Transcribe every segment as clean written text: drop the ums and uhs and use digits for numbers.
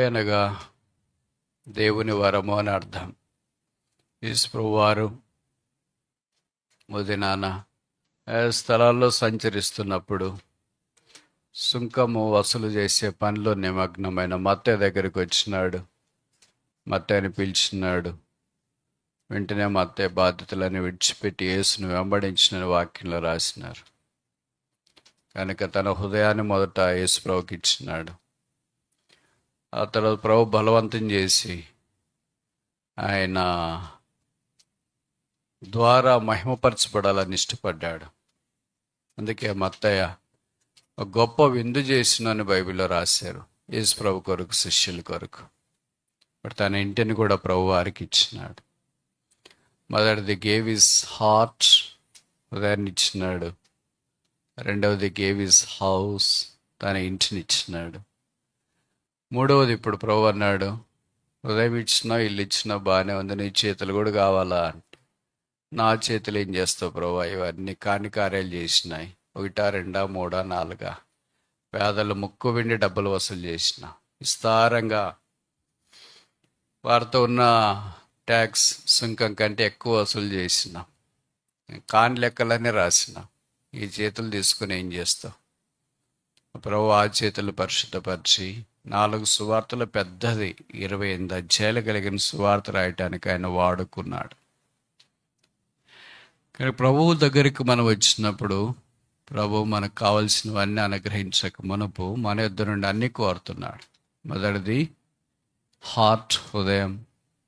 అనగా దేవుని వరము అని అర్థం. యేసుప్రభువారు ఉదయాన స్థలాల్లో సంచరిస్తున్నప్పుడు సుంకము వసూలు చేసే పనిలో నిమగ్నమైన మత్తయి దగ్గరికి వచ్చినాడు. మత్తయిని పిలిచినాడు. వెంటనే మత్తయి బాధ్యతలను విడిచిపెట్టి యేసును వెంబడించిన వాక్యంలో రాసినారు. కనుక తన హృదయాన్ని మొదట యేసు ప్రభుకి ఇచ్చినాడు. ఆ తర్వాత ప్రభు బలవంతం చేసి ఆయన ద్వారా మహిమపరచబడాలని ఇష్టపడ్డాడు. అందుకే మత్తయ్య ఒక గొప్ప విందు చేసినని బైబిల్లో రాశారు. యేసు ప్రభు కొరకు, శిష్యుల కొరకు. బట్ తన ఇంటిని కూడా ప్రభు వారికి ఇచ్చినాడు. మొదటిది గేవ్ హిస్ హార్ట్, హృదయాన్ని ఇచ్చినాడు. రెండవది గేవ్ హిస్ హౌస్, తన ఇంటిని ఇచ్చినాడు. మూడవది ఇప్పుడు ప్రభు అన్నాడు, హృదయం ఇచ్చినా ఇల్లు ఇచ్చినా బాగానే ఉంది, నీ చేతులు కూడా కావాలా అంటే, నా చేతులు ఏం చేస్తావు ప్రభు? ఇవన్నీ కాని కార్యాలు చేసినాయి. 1, 2, 3, 4 పేదలు ముక్కు వెండి డబ్బులు వసూలు చేసిన, విస్తారంగా వారితో ఉన్న ట్యాక్స్ సుంకం కంటే ఎక్కువ వసూలు చేసిన, కాని లెక్కలన్నీ రాసిన. ఈ చేతులు తీసుకుని ఏం చేస్తావు ప్రభు? ఆ చేతులు పరిశుద్ధపరిచి 4 సువార్తలు, పెద్దది 28 అధ్యాయాలు కలిగిన సువార్త రాయటానికి ఆయన వాడుకున్నాడు. కానీ ప్రభువు దగ్గరికి మనం వచ్చినప్పుడు ప్రభు మనకు కావలసినవన్నీ అనుగ్రహించక మునుపు మన యొద్ద నుండి అన్నీ కోరుతున్నాడు. మొదటిది హార్ట్, హృదయం.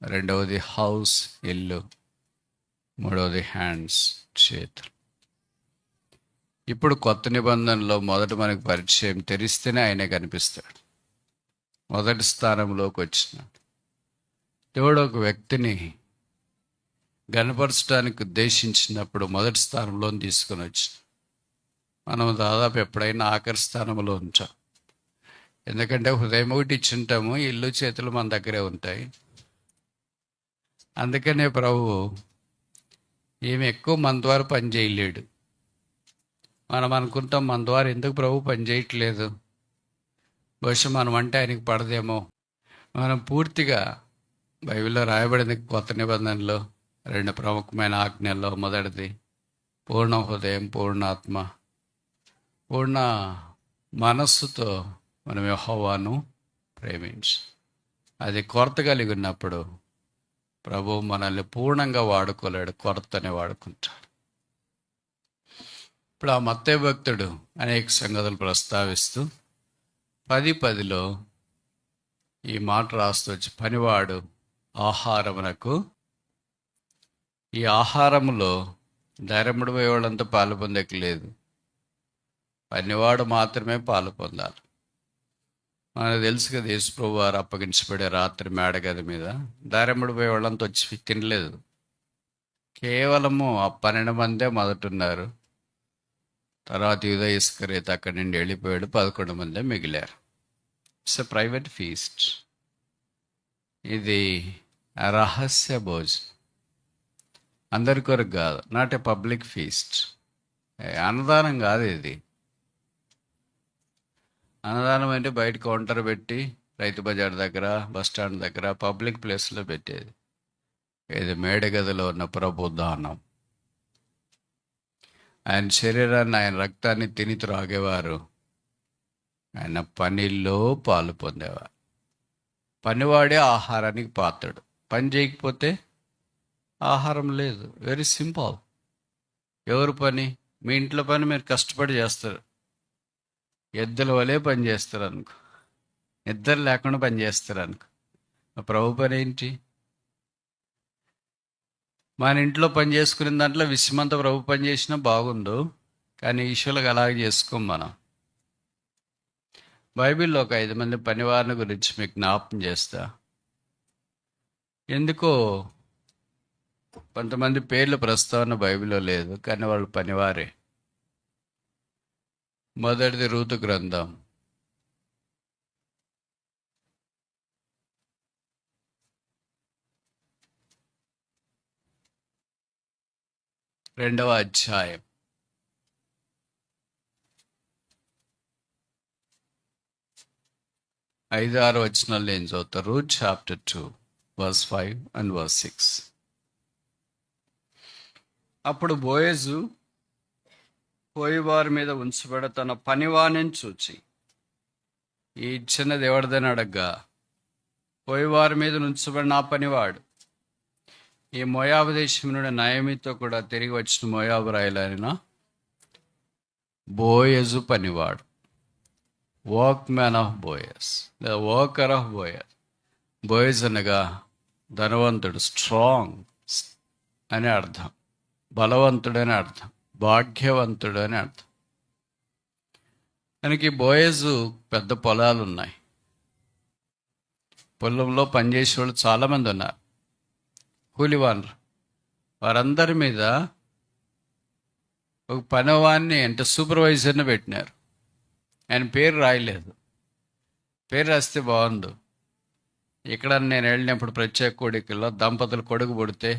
రెండవది హౌస్, ఇల్లు. మూడవది హ్యాండ్స్, చేతులు. ఇప్పుడు కొత్త నిబంధనలో మొదట మనకు పరిచయం తెరిస్తేనే ఆయనే కనిపిస్తాడు. మొదటి స్థానంలోకి వచ్చినాడు. దేవుడు ఒక వ్యక్తిని గనపరచడానికి ఉద్దేశించినప్పుడు మొదటి స్థానంలో తీసుకొని వచ్చిన. మనం దాదాపు ఎప్పుడైనా ఆఖరి స్థానంలో ఉంటాం. ఎందుకంటే హృదయం ఒకటి ఇచ్చుంటాము, ఇల్లు చేతులు మన దగ్గరే ఉంటాయి. అందుకనే ప్రభు ఏమి ఎక్కువ మన ద్వారా పని చేయలేడు. మనం అనుకుంటాం, మన ద్వారా ఎందుకు ప్రభు పని చేయట్లేదు, బహుశా మనం అంటే ఆయనకి పడదేమో. మనం పూర్తిగా బైబిల్లో రాయబడింది కొత్త నిబంధనలో 2 ప్రముఖమైన ఆజ్ఞల్లో మొదటిది పూర్ణ హృదయం, పూర్ణాత్మ, పూర్ణ మనస్సుతో మనం యెహోవాను ప్రేమించు. అది కొరత కలిగి ఉన్నప్పుడు ప్రభు మనల్ని పూర్ణంగా వాడుకోలేడు, కొరతనే వాడుకుంటాడు. ఇప్పుడు ఆ మత్తయి భక్తుడు అనేక సంగతులు ప్రస్తావిస్తూ 10:10లో ఈ మాట రాస్తూ వచ్చి, పనివాడు ఆహారమునకు, ఈ ఆహారములో ధైర్యముడు పోయేవాళ్ళంతా పాలు పొందకలేదు, పనివాడు మాత్రమే పాలు పొందాలి. మనకు తెలుసు కదా, యేసుప్రభు వారు అప్పగించబడే రాత్రి మేడగది మీద ధైర్యముడు పోయేవాళ్ళంతా వచ్చి తినలేదు. కేవలము ఆ 12 మందే మొదటున్నారు. తర్వాత యూదా ఇస్కరియోతు అక్కడి నుండి వెళ్ళిపోయాడు. 11 మందే మిగిలారు. It's a private feast. ఇది రహస్య భోజనం, అందరి కొరకు కాదు. Not a public feast. అన్నదానం కాదు ఇది. అన్నదానం అంటే బయట కౌంటర్ పెట్టి రైతు బజార్ దగ్గర, బస్ స్టాండ్ దగ్గర, పబ్లిక్ ప్లేస్లో పెట్టేది. ఇది మేడగదిలో ఉన్న ప్రభు దానం. ఆయన శరీరాన్ని, ఆయన రక్తాన్ని తిని త్రాగేవారు ఆయన పనిలో పాలు పొందేవారు. పనివాడే ఆహారానికి పాత్రుడు. పని చేయకపోతే ఆహారం లేదు. Very simple. ఎవరు పని? మీ ఇంట్లో పని మీరు కష్టపడి చేస్తారు, ఎద్దుల వలె పని చేస్తారు అనుకో, నిద్ర లేకుండా పని చేస్తారు అనుకో. ప్రభు పని ఏంటి? మన ఇంట్లో పని చేసుకునే దాంట్లో విశ్వమంతా ప్రభు పని చేసినా బాగుండు, కానీ ఈశ్వరులకు అలాగే చేసుకోం మనం. బైబిల్లో ఒక 5 మంది పనివారిని గురించి మీకు జ్ఞాపకం చేస్తా. ఎందుకో కొంతమంది పేర్ల ప్రస్తావన బైబిల్లో లేదు, కానీ వాళ్ళు పనివారే. మొదటిది రూతు గ్రంథం. రెండవ అధ్యాయం. 5-6 వచనాలు ఏం చదువుతారు? Chapter 2 verse 5 and verse 6. అప్పుడు బోయజు పోయివారి మీద ఉంచబడ తన పనివాణిని చూచి, ఈ ఇచ్చినది ఎవరిదని అడగ్గా, పోయివారి మీద ఉంచబడిన నా పనివాడు, ఈ మోయాబు దేశం నుండి నయమితో కూడా తిరిగి వచ్చిన మోయాబు రాయలైన బోయజు పనివాడు, work man of బోయస్, the worker of బోయస్. Boaz అనగా ధనవంతుడు, స్ట్రాంగ్ అని అర్థం, బలవంతుడని అర్థం, భాగ్యవంతుడు అని అర్థం. మనకి బోయజు పెద్ద పొలాలు ఉన్నాయి, పొలంలో పనిచేసే వాళ్ళు చాలామంది ఉన్నారు, కూలివాన్లు. వారందరి మీద ఒక పనివాన్ని అంటే సూపర్వైజర్ని పెట్టినారు. ఆయన పేరు రాయలేదు. పేరు రాస్తే బాగుండు. ఇక్కడ నేను వెళ్ళినప్పుడు ప్రత్యేక కోడికల్లో దంపతులు కొడుకు పుడితే,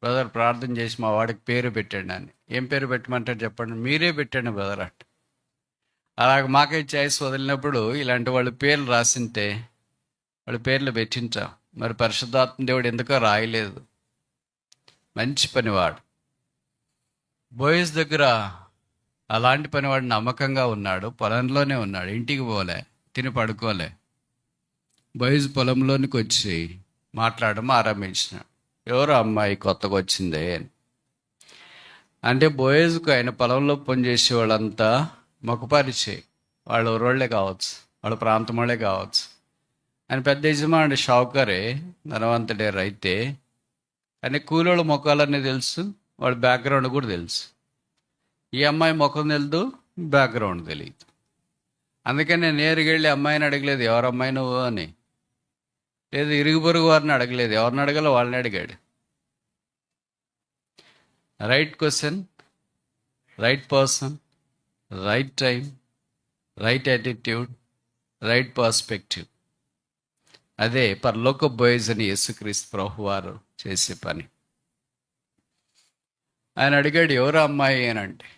బ్రదర్ ప్రార్థన చేసి మా వాడికి పేరు పెట్టండి అని. ఏం పేరు పెట్టమంటారు చెప్పండి? మీరే పెట్టండి బ్రదర్ అంటే. అలాగ మాకై చాయిస్ వదిలినప్పుడు ఇలాంటి వాళ్ళు పేర్లు రాసింటే వాళ్ళ పేర్లు పెట్టించాం. మరి పరిశుద్ధాత్మ దేవుడు ఎందుకో రాయలేదు. మంచి పనివాడు. బోయస్ దగ్గర అలాంటి పనివాడు నమ్మకంగా ఉన్నాడు. పొలంలోనే ఉన్నాడు, ఇంటికి పోలే, తిని పడుకోలే. బోయస్ పొలంలోనికి వచ్చి మాట్లాడడం ఆరంభించినాడు. ఎవరో అమ్మాయి కొత్తగా వచ్చిందే అని. అంటే బోయజ్కు ఆయన పొలంలో పనిచేసే వాళ్ళంతా మొక్కపరిచే వాళ్ళు ఊరోళ్ళే కావచ్చు, వాళ్ళ ప్రాంతం వాళ్ళే కావచ్చు. ఆయన పెద్ద యజమానుడు, షావుకరే, ధనవంతుడే, రైతే. అని కూలోళ్ళ ముఖాలన్నీ తెలుసు, వాళ్ళ బ్యాక్గ్రౌండ్ కూడా తెలుసు. ఈ అమ్మాయి ముఖం తెలుదు, బ్యాక్గ్రౌండ్ తెలియదు. అందుకని నేను నేరుగా వెళ్ళి అమ్మాయిని అడగలేదు ఎవరమ్మాయి నువ్వు అని, లేదు ఇరుగు పొరుగు వారిని అడగలేదు. ఎవరిని అడగాలో వాళ్ళని అడిగాడు. Right question, right person, right time, right attitude, right perspective. అదే పరలోక బోయజ్ అని యేసుక్రీస్తు ప్రభు వారు చేసే పని. ఆయన అడిగాడు ఎవరు అమ్మాయి అని అంటే,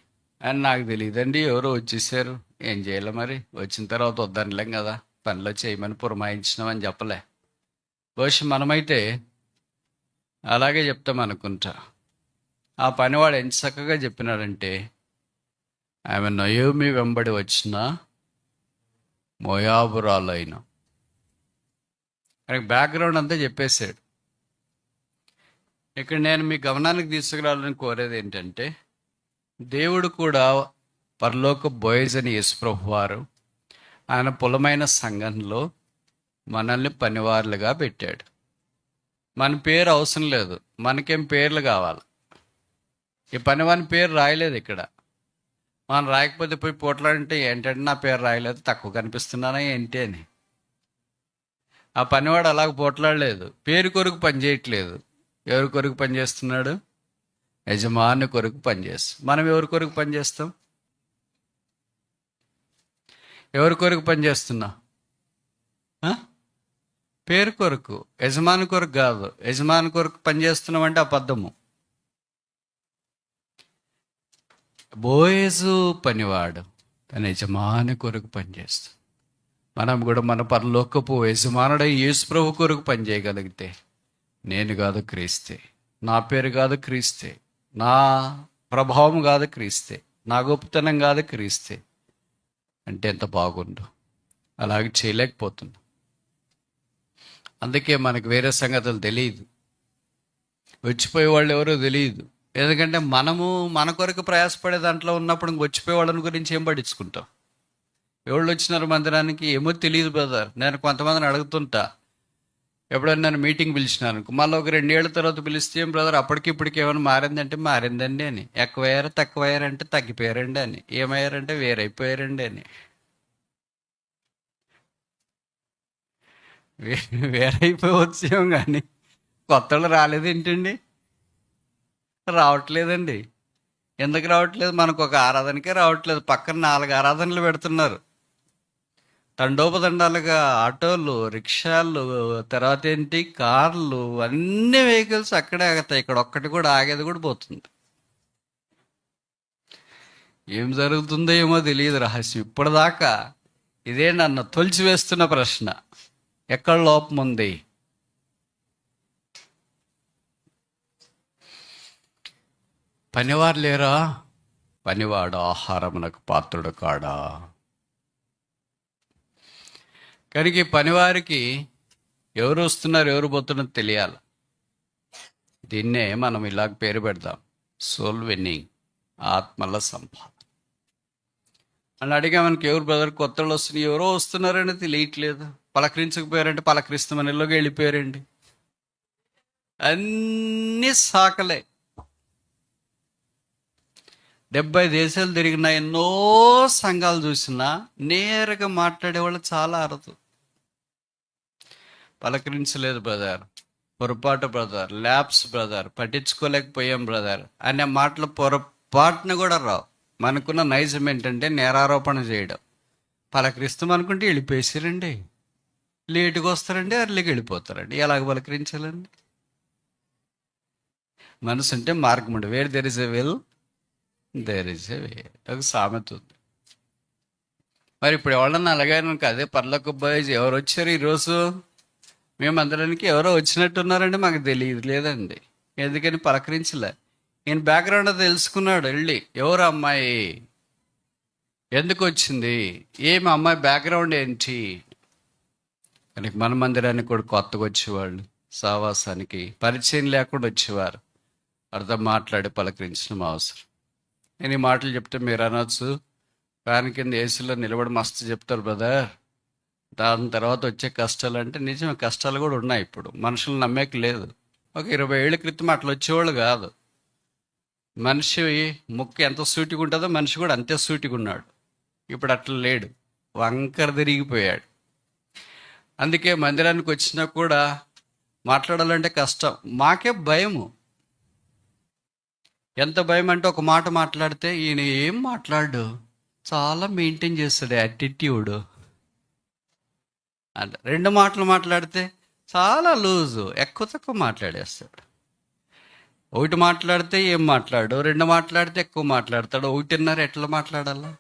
ఆయన నాకు తెలియదండి, ఎవరో వచ్చేసారు, ఏం చేయాలి మరి, వచ్చిన తర్వాత వద్దనిలేం కదా, పనిలో చేయమని పురమాయించినామని చెప్పలే. బహుశా మనమైతే అలాగే చెప్తాం అనుకుంటా. ఆ పనివాడు ఎంత చక్కగా చెప్పినాడంటే, ఆమె నయోమి వెంబడి వచ్చిన మోయాబురాలైన. ఆయనకు బ్యాక్గ్రౌండ్ అంతా చెప్పేశాడు. ఇక్కడ నేను మీ గమనానికి తీసుకురావాలని కోరేది ఏంటంటే, దేవుడు కూడా పరలోక బోయజ్ అని యేసుప్రభు వారు ఆయన పొలమైన సంఘంలో మనల్ని పనివారులుగా పెట్టాడు. మన పేరు అవసరం లేదు, మనకేం పేర్లు కావాలి. ఈ పనివాని పేరు రాయలేదు ఇక్కడ. మనం రాయకపోతే పోయి పోట్లాడంటే ఏంటంటే నా పేరు రాయలేదు, తక్కువ కనిపిస్తున్నానా ఏంటి అని. ఆ పనివాడు అలాగ పోట్లాడలేదు, పేరు కొరకు పనిచేయట్లేదు. ఎవరి కొరకు పనిచేస్తున్నాడు? యజమాని కొరకు పనిచేస్తాం. మనం ఎవరి కొరకు పనిచేస్తాం? ఎవరి కొరకు పనిచేస్తున్నాం? పేరు కొరకు, యజమాని కొరకు కాదు. యజమాని కొరకు పనిచేస్తున్నాం అంటే అబద్ధము. బోయజు పనివాడు తన యజమాని కొరకు పనిచేస్తాం. మనం కూడా మన పరలోకపు యజమానుడై యేసు ప్రభు కొరకు పనిచేయగలిగితే, నేను కాదు క్రీస్తే, నా పేరు కాదు క్రీస్తే, నా ప్రభావం కాదు క్రీస్తే, నా గొప్పతనం కాదు క్రీస్తే అంటే ఎంత బాగుండు. అలాగే చేయలేకపోతున్నా. అందుకే మనకు వేరే సంగతులు తెలియదు, వచ్చిపోయే వాళ్ళు ఎవరో తెలియదు. ఎందుకంటే మనము మన కొరకు ప్రయాసపడే దాంట్లో ఉన్నప్పుడు వచ్చిపోయే వాళ్ళని గురించి ఏం పట్టించుకుంటాం? ఎవళ్ళు వచ్చినారు మందిరానికి ఏమో తెలియదు బ్రదర్. నేను కొంతమందిని అడుగుతుంటా, ఎప్పుడైనా నన్ను మీటింగ్ పిలిచినాను, మళ్ళీ ఒక 2 ఏళ్ళ తర్వాత పిలిస్తే ఏం బ్రదర్ అప్పటికి ఇప్పటికి ఏమైనా మారిందంటే మారిందండి అని, ఎక్కువయ్యారు తక్కువయ్యారంటే తగ్గిపోయారండి అని, ఏమయ్యారంటే వేరైపోయారండి అని. వేరైపోయి వచ్చాం కానీ కొత్తలు రాలేదేంటండి? రావట్లేదండి. ఎందుకు రావట్లేదు? మనకు ఒక ఆరాధనకే రావట్లేదు, పక్కన 4 ఆరాధనలు పెడుతున్నారు. తండోపతండాలుగా ఆటోలు, రిక్షాలు, తర్వాత ఏంటి కార్లు, అన్ని వెహికల్స్ అక్కడే ఆగుతాయి. ఇక్కడ ఒక్కటి కూడా ఆగేది కూడా పోతుంది. ఏం జరుగుతుందో ఏమో తెలియదు, రహస్యం. ఇప్పటిదాకా ఇదే నన్ను తొలిచివేస్తున్న ప్రశ్న. ఎక్కడ లోపం ఉంది? పనివారు లేరా? పనివాడు ఆహారమునకు పాత్రుడు కాడా? కనుక ఈ పనివారికి ఎవరు వస్తున్నారు, ఎవరు పోతున్నారు తెలియాలి. దీన్నే మనం ఇలాగ పేరు పెడదాం, సోల్ విన్నింగ్, ఆత్మల సంపాదన. అని అడిగా మనకి ఎవరు బ్రదర్ కొత్త వాళ్ళు వస్తున్నాయి, ఎవరో వస్తున్నారని తెలియట్లేదు. పలకరించకపోయారంటే పలకరిస్తామని ఇల్లుగా వెళ్ళిపోయారండి. అన్నీ సాకలే. 70 దేశాలు తిరిగిన ఎన్నో సంఘాలు చూసినా నేరుగా మాట్లాడేవాళ్ళు చాలా అరుదు. పలకరించలేదు బ్రదర్, పొరపాటు బ్రదర్, ల్యాబ్స్ బ్రదర్, పట్టించుకోలేకపోయాం బ్రదర్ అనే మాటలు పొరపాటును కూడా రావు. మనకున్న నైజం ఏంటంటే నేరారోపణ చేయడం. పలకరిస్తాం అనుకుంటే వెళ్ళిపోయేసారండి, లేటుగా వస్తారండి, అర్లీకి వెళ్ళిపోతారండి. ఎలాగ పలకరించాలండి? మనసు ఉంటే మార్గం ఉండే, where there is a will there is a way, ఒక సామెత ఉంది. మరి ఇప్పుడు ఎవరన్నా అలాగే అదే పర్లకు బాయ్స్ ఎవరు వచ్చారు ఈరోజు? మేము అందరానికి ఎవరో వచ్చినట్టున్నారండి, మాకు తెలియదు లేదండి. ఎందుకని పలకరించలే. ఈయన బ్యాక్గ్రౌండ్ తెలుసుకున్నాడు వెళ్ళి, ఎవరు అమ్మాయి, ఎందుకు వచ్చింది, ఏమి అమ్మాయి బ్యాక్గ్రౌండ్ ఏంటి. కానీ మన మందిరానికి కూడా కొత్తగా వచ్చేవాళ్ళు, సావాసానికి పరిచయం లేకుండా వచ్చేవారు. అర్థం మాట్లాడి పలకరించడం అవసరం. నేను ఈ మాటలు చెప్తే మీరు అనొచ్చు, ఫ్యాన్ కింద ఏసీలో నిలబడి మస్తు చెప్తారు బ్రదర్, దాని తర్వాత వచ్చే కష్టాలు అంటే నిజమే, కష్టాలు కూడా ఉన్నాయి. ఇప్పుడు మనుషులు నమ్మేకి లేదు. ఒక 20 ఏళ్ళ క్రితం అట్లా వచ్చేవాళ్ళు కాదు. మనిషి ముక్కు ఎంత సూటిగా ఉంటుందో మనిషి కూడా అంతే సూటిగా ఉన్నాడు. ఇప్పుడు అట్లా లేడు, వంకర తిరిగిపోయాడు. అందుకే మందిరానికి వచ్చినా కూడా మాట్లాడాలంటే కష్టం. మాకే భయము. ఎంత భయం అంటే ఒక మాట మాట్లాడితే ఈయన ఏం మాట్లాడు, చాలా మెయింటైన్ చేస్తాడు యాటిట్యూడ్ అంటే. 2 మాటలు మాట్లాడితే చాలా లూజు, ఎక్కువ తక్కువ మాట్లాడేస్తాడు. 1 మాట్లాడితే ఏం మాట్లాడు, 2 మాట్లాడితే ఎక్కువ మాట్లాడతాడు, 1.5 ఎట్లా మాట్లాడాలా?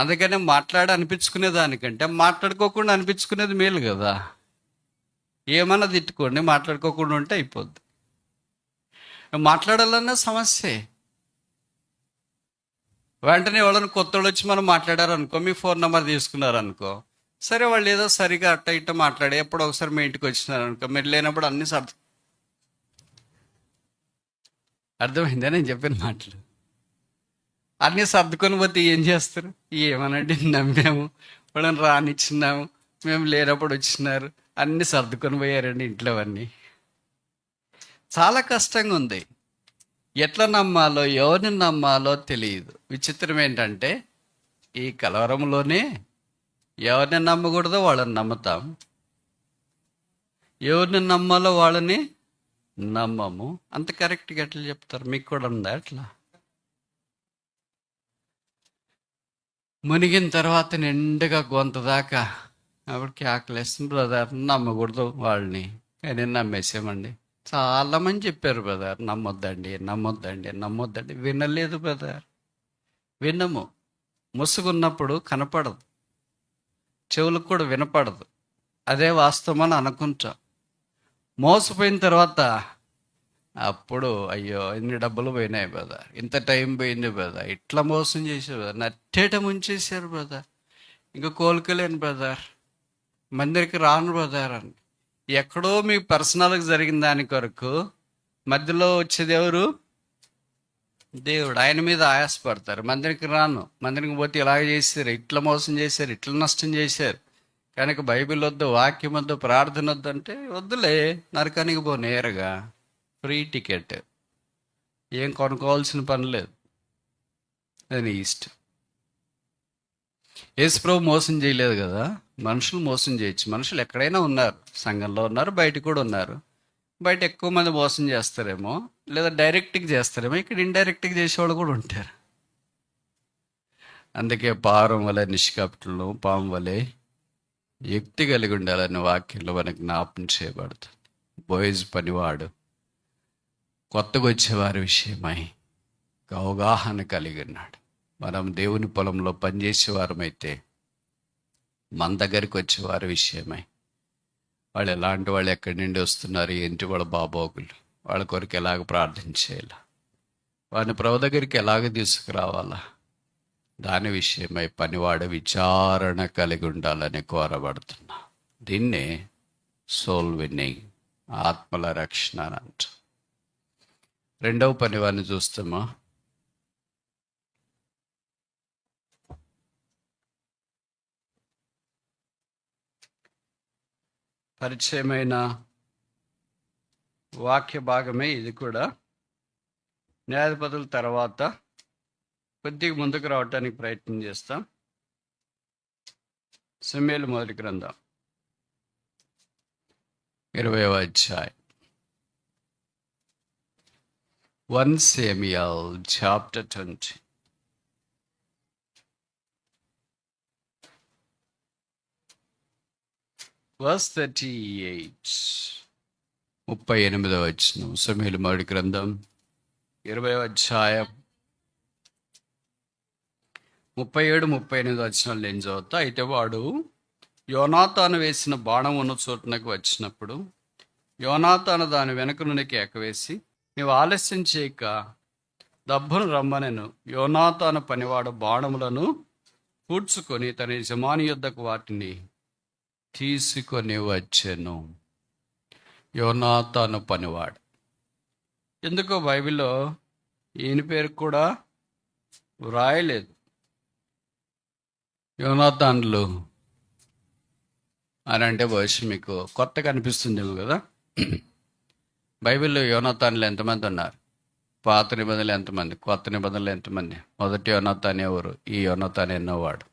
అందుకనే మాట్లాడి అనిపించుకునే దానికంటే మాట్లాడుకోకుండా అనిపించుకునేది మేలు కదా. ఏమన్నా తిట్టుకోండి, మాట్లాడుకోకుండా ఉంటే అయిపోద్ది. మాట్లాడాలన్నా సమస్యే. వెంటనే వాళ్ళని కొత్త వాళ్ళు వచ్చి మనం మాట్లాడారనుకో, మీ ఫోన్ నెంబర్ తీసుకున్నారనుకో, సరే వాళ్ళు ఏదో సరిగా అట్ట ఇట్ట మాట్లాడి ఎప్పుడో ఒకసారి మీ ఇంటికి వచ్చినారనుకో, మీరు లేనప్పుడు అన్నీ అర్థమైందా నేను చెప్పిన మాటలు? అన్నీ సర్దుకొని పోతే ఏం చేస్తారు? ఏమనండి, నమ్మాము, వాళ్ళని రానిచ్చినాము, మేము లేనప్పుడు వచ్చినారు, అన్నీ సర్దుకొని పోయారండి ఇంట్లో. అన్నీ చాలా కష్టంగా ఉంది. ఎట్లా నమ్మాలో, ఎవరిని నమ్మాలో తెలియదు. విచిత్రం ఏంటంటే ఈ కలవరంలోనే ఎవరిని నమ్మకూడదో వాళ్ళని నమ్ముతాం, ఎవరిని నమ్మాలో వాళ్ళని నమ్మము. అంత కరెక్ట్గా ఎట్లా చెప్తారు? మీకు కూడా ఉందా అట్లా? మునిగిన తర్వాత నిండుగా గొంత దాకా అప్పటికి ఆకలేస్తుంది బ్రదర్, నమ్మకూడదు వాళ్ళని, కానీ నమ్మేసామండి. చాలామంది చెప్పారు బ్రదర్, నమ్మొద్దండి నమ్మొద్దండి నమ్మొద్దండి. వినలేదు బ్రదర్, వినము. ముసుగున్నప్పుడు కనపడదు, చెవులకు కూడా వినపడదు. అదే వాస్తవం అని అనుకుంటాం. మోసపోయిన తర్వాత అప్పుడు అయ్యో ఇన్ని డబ్బులు పోయినాయి బ్రదర్, ఇంత టైం పోయింది బ్రదర్, ఇట్లా మోసం చేశారు బ్రదర్, నట్టేట ముంచేశారు బ్రదర్, ఇంకా కోలుకోలేను బ్రదర్, మందిరికి రాను బ్రదర్ అని. ఎక్కడో మీ పర్సనల్గా జరిగిన దాని కొరకు మధ్యలో వచ్చేది ఎవరు? దేవుడు. ఆయన మీద ఆయాసపడతారు. మందిరికి రాను, మందిరికి పోతే ఇలాగ చేశారు, ఇట్లా మోసం చేశారు, ఇట్లా నష్టం చేశారు, కనుక బైబిల్ వద్దు, వాక్యం వద్దు, ప్రార్థన వద్దు అంటే వద్దులే, నరకానికి పో, నేరుగా ఫ్రీ టికెట్, ఏం కొనుక్కోవాల్సిన పని లేదు, అది ఇష్టం. యేసుప్రభు మోసం చేయలేదు కదా, మనుషులు మోసం చేయొచ్చు. మనుషులు ఎక్కడైనా ఉన్నారు, సంఘంలో ఉన్నారు, బయట కూడా ఉన్నారు. బయట ఎక్కువ మంది మోసం చేస్తారేమో, లేదా డైరెక్ట్గా చేస్తారేమో, ఇక్కడ ఇండైరెక్ట్గా చేసేవాళ్ళు కూడా ఉంటారు. అందుకే పారం వలె నిష్కపటులను, పాము వలె యుక్తి కలిగి ఉండాలని వాక్యంలో మనకు జ్ఞాపకం చేయబడుతుంది. బోయజ్ పనివాడు కొత్తగా వచ్చేవారి విషయమై అవగాహన కలిగి ఉన్నాడు. మనం దేవుని పొలంలో పనిచేసే వారమైతే మన దగ్గరికి వచ్చే వారి విషయమై వాళ్ళు ఎలాంటి వాళ్ళు, ఎక్కడి నుండి వస్తున్నారు, ఏంటి వాళ్ళ బాబోగులు, వాళ్ళ కొరకు ఎలాగ ప్రార్థన చేయాలి, వారిని ప్రభు దగ్గరికి ఎలాగ తీసుకురావాలా, దాని విషయమై పనివాడ విచారణ కలిగి ఉండాలని కోరబడుతున్నా. దీన్నే సోల్ విన్నింగ్, ఆత్మల రక్షణ అని అంట. రెండవ పనివాడిని చూస్తామా? పరిచయమైన వాక్య భాగమే ఇది కూడా. న్యాయాధిపతుల తర్వాత కొద్దిగా ముందుకు రావడానికి ప్రయత్నం చేస్తాం. సమూయేలు మొదటి గ్రంథం 20వ అధ్యాయం. 1 Samuel chapter 20. Verse 38. 38వ వచనం. సమూయేలు మొదటి గ్రంథం 20వ అధ్యాయం 37-38 వచనాలు ఏం చదువుతా. అయితే వాడు యోనాతాను వేసిన బాణం ఉన్న చోటునకు వచ్చినప్పుడు యోనాతాను దాని వెనుక నుండి ఎక్కవేసి, నీవు ఆలస్యం చేయక దబ్బును రమ్మనెను. యోనాతాను పనివాడు బాణములను పూడ్చుకొని తన యజమాని యొద్దకు వాటిని తీసుకొని వచ్చెను. యోనాతాను పనివాడు. ఎందుకో బైబిల్లో ఈయన పేరు కూడా వ్రాయలేదు. యోనాతానులు అని అంటే బహుశా మీకు కొత్తగా అనిపిస్తుందేమో కదా. బైబిల్లో యోనాతానులు ఎంతమంది ఉన్నారు? పాత నిబంధనలు ఎంతమంది? కొత్త నిబంధనలు ఎంతమంది? మొదటి యోనాతాను ఎవరు? ఈ యోనాతాను ఎన్నోవాడు?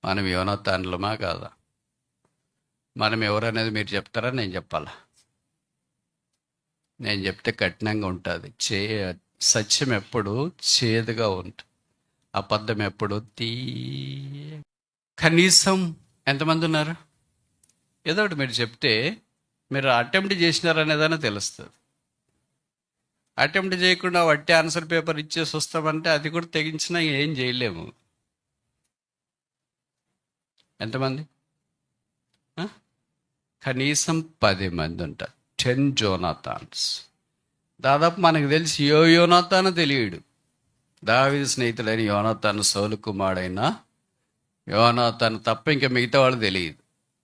మనం యోనాతానులమా కాదా? మనం ఎవరనేది మీరు చెప్తారా, నేను చెప్పాలా? నేను చెప్తే కఠినంగా ఉంటుంది. సత్యం ఎప్పుడు చేదుగా ఉంటుంది, అబద్ధం ఎప్పుడు కనీసం ఎంతమంది ఉన్నారు? ఏదో ఒకటి మీరు చెప్తే మీరు అటెంప్ట్ చేసినారనేదైనా తెలుస్తుంది. అటెంప్ట్ చేయకుండా వట్టి ఆన్సర్ పేపర్ ఇచ్చేసి వస్తామంటే అది కూడా తెగించినా ఏం చేయలేము. ఎంతమంది? కనీసం 10 మంది ఉంటారు. 10 జోనాథాన్స్. దాదాపు మనకు తెలిసి యోనాతాను తెలియడు. దావీదు స్నేహితుడైన యోనాతాను, సౌలు కుమారుడైన యోనాతాను తప్ప ఇంకా మిగతా వాళ్ళు తెలియదు.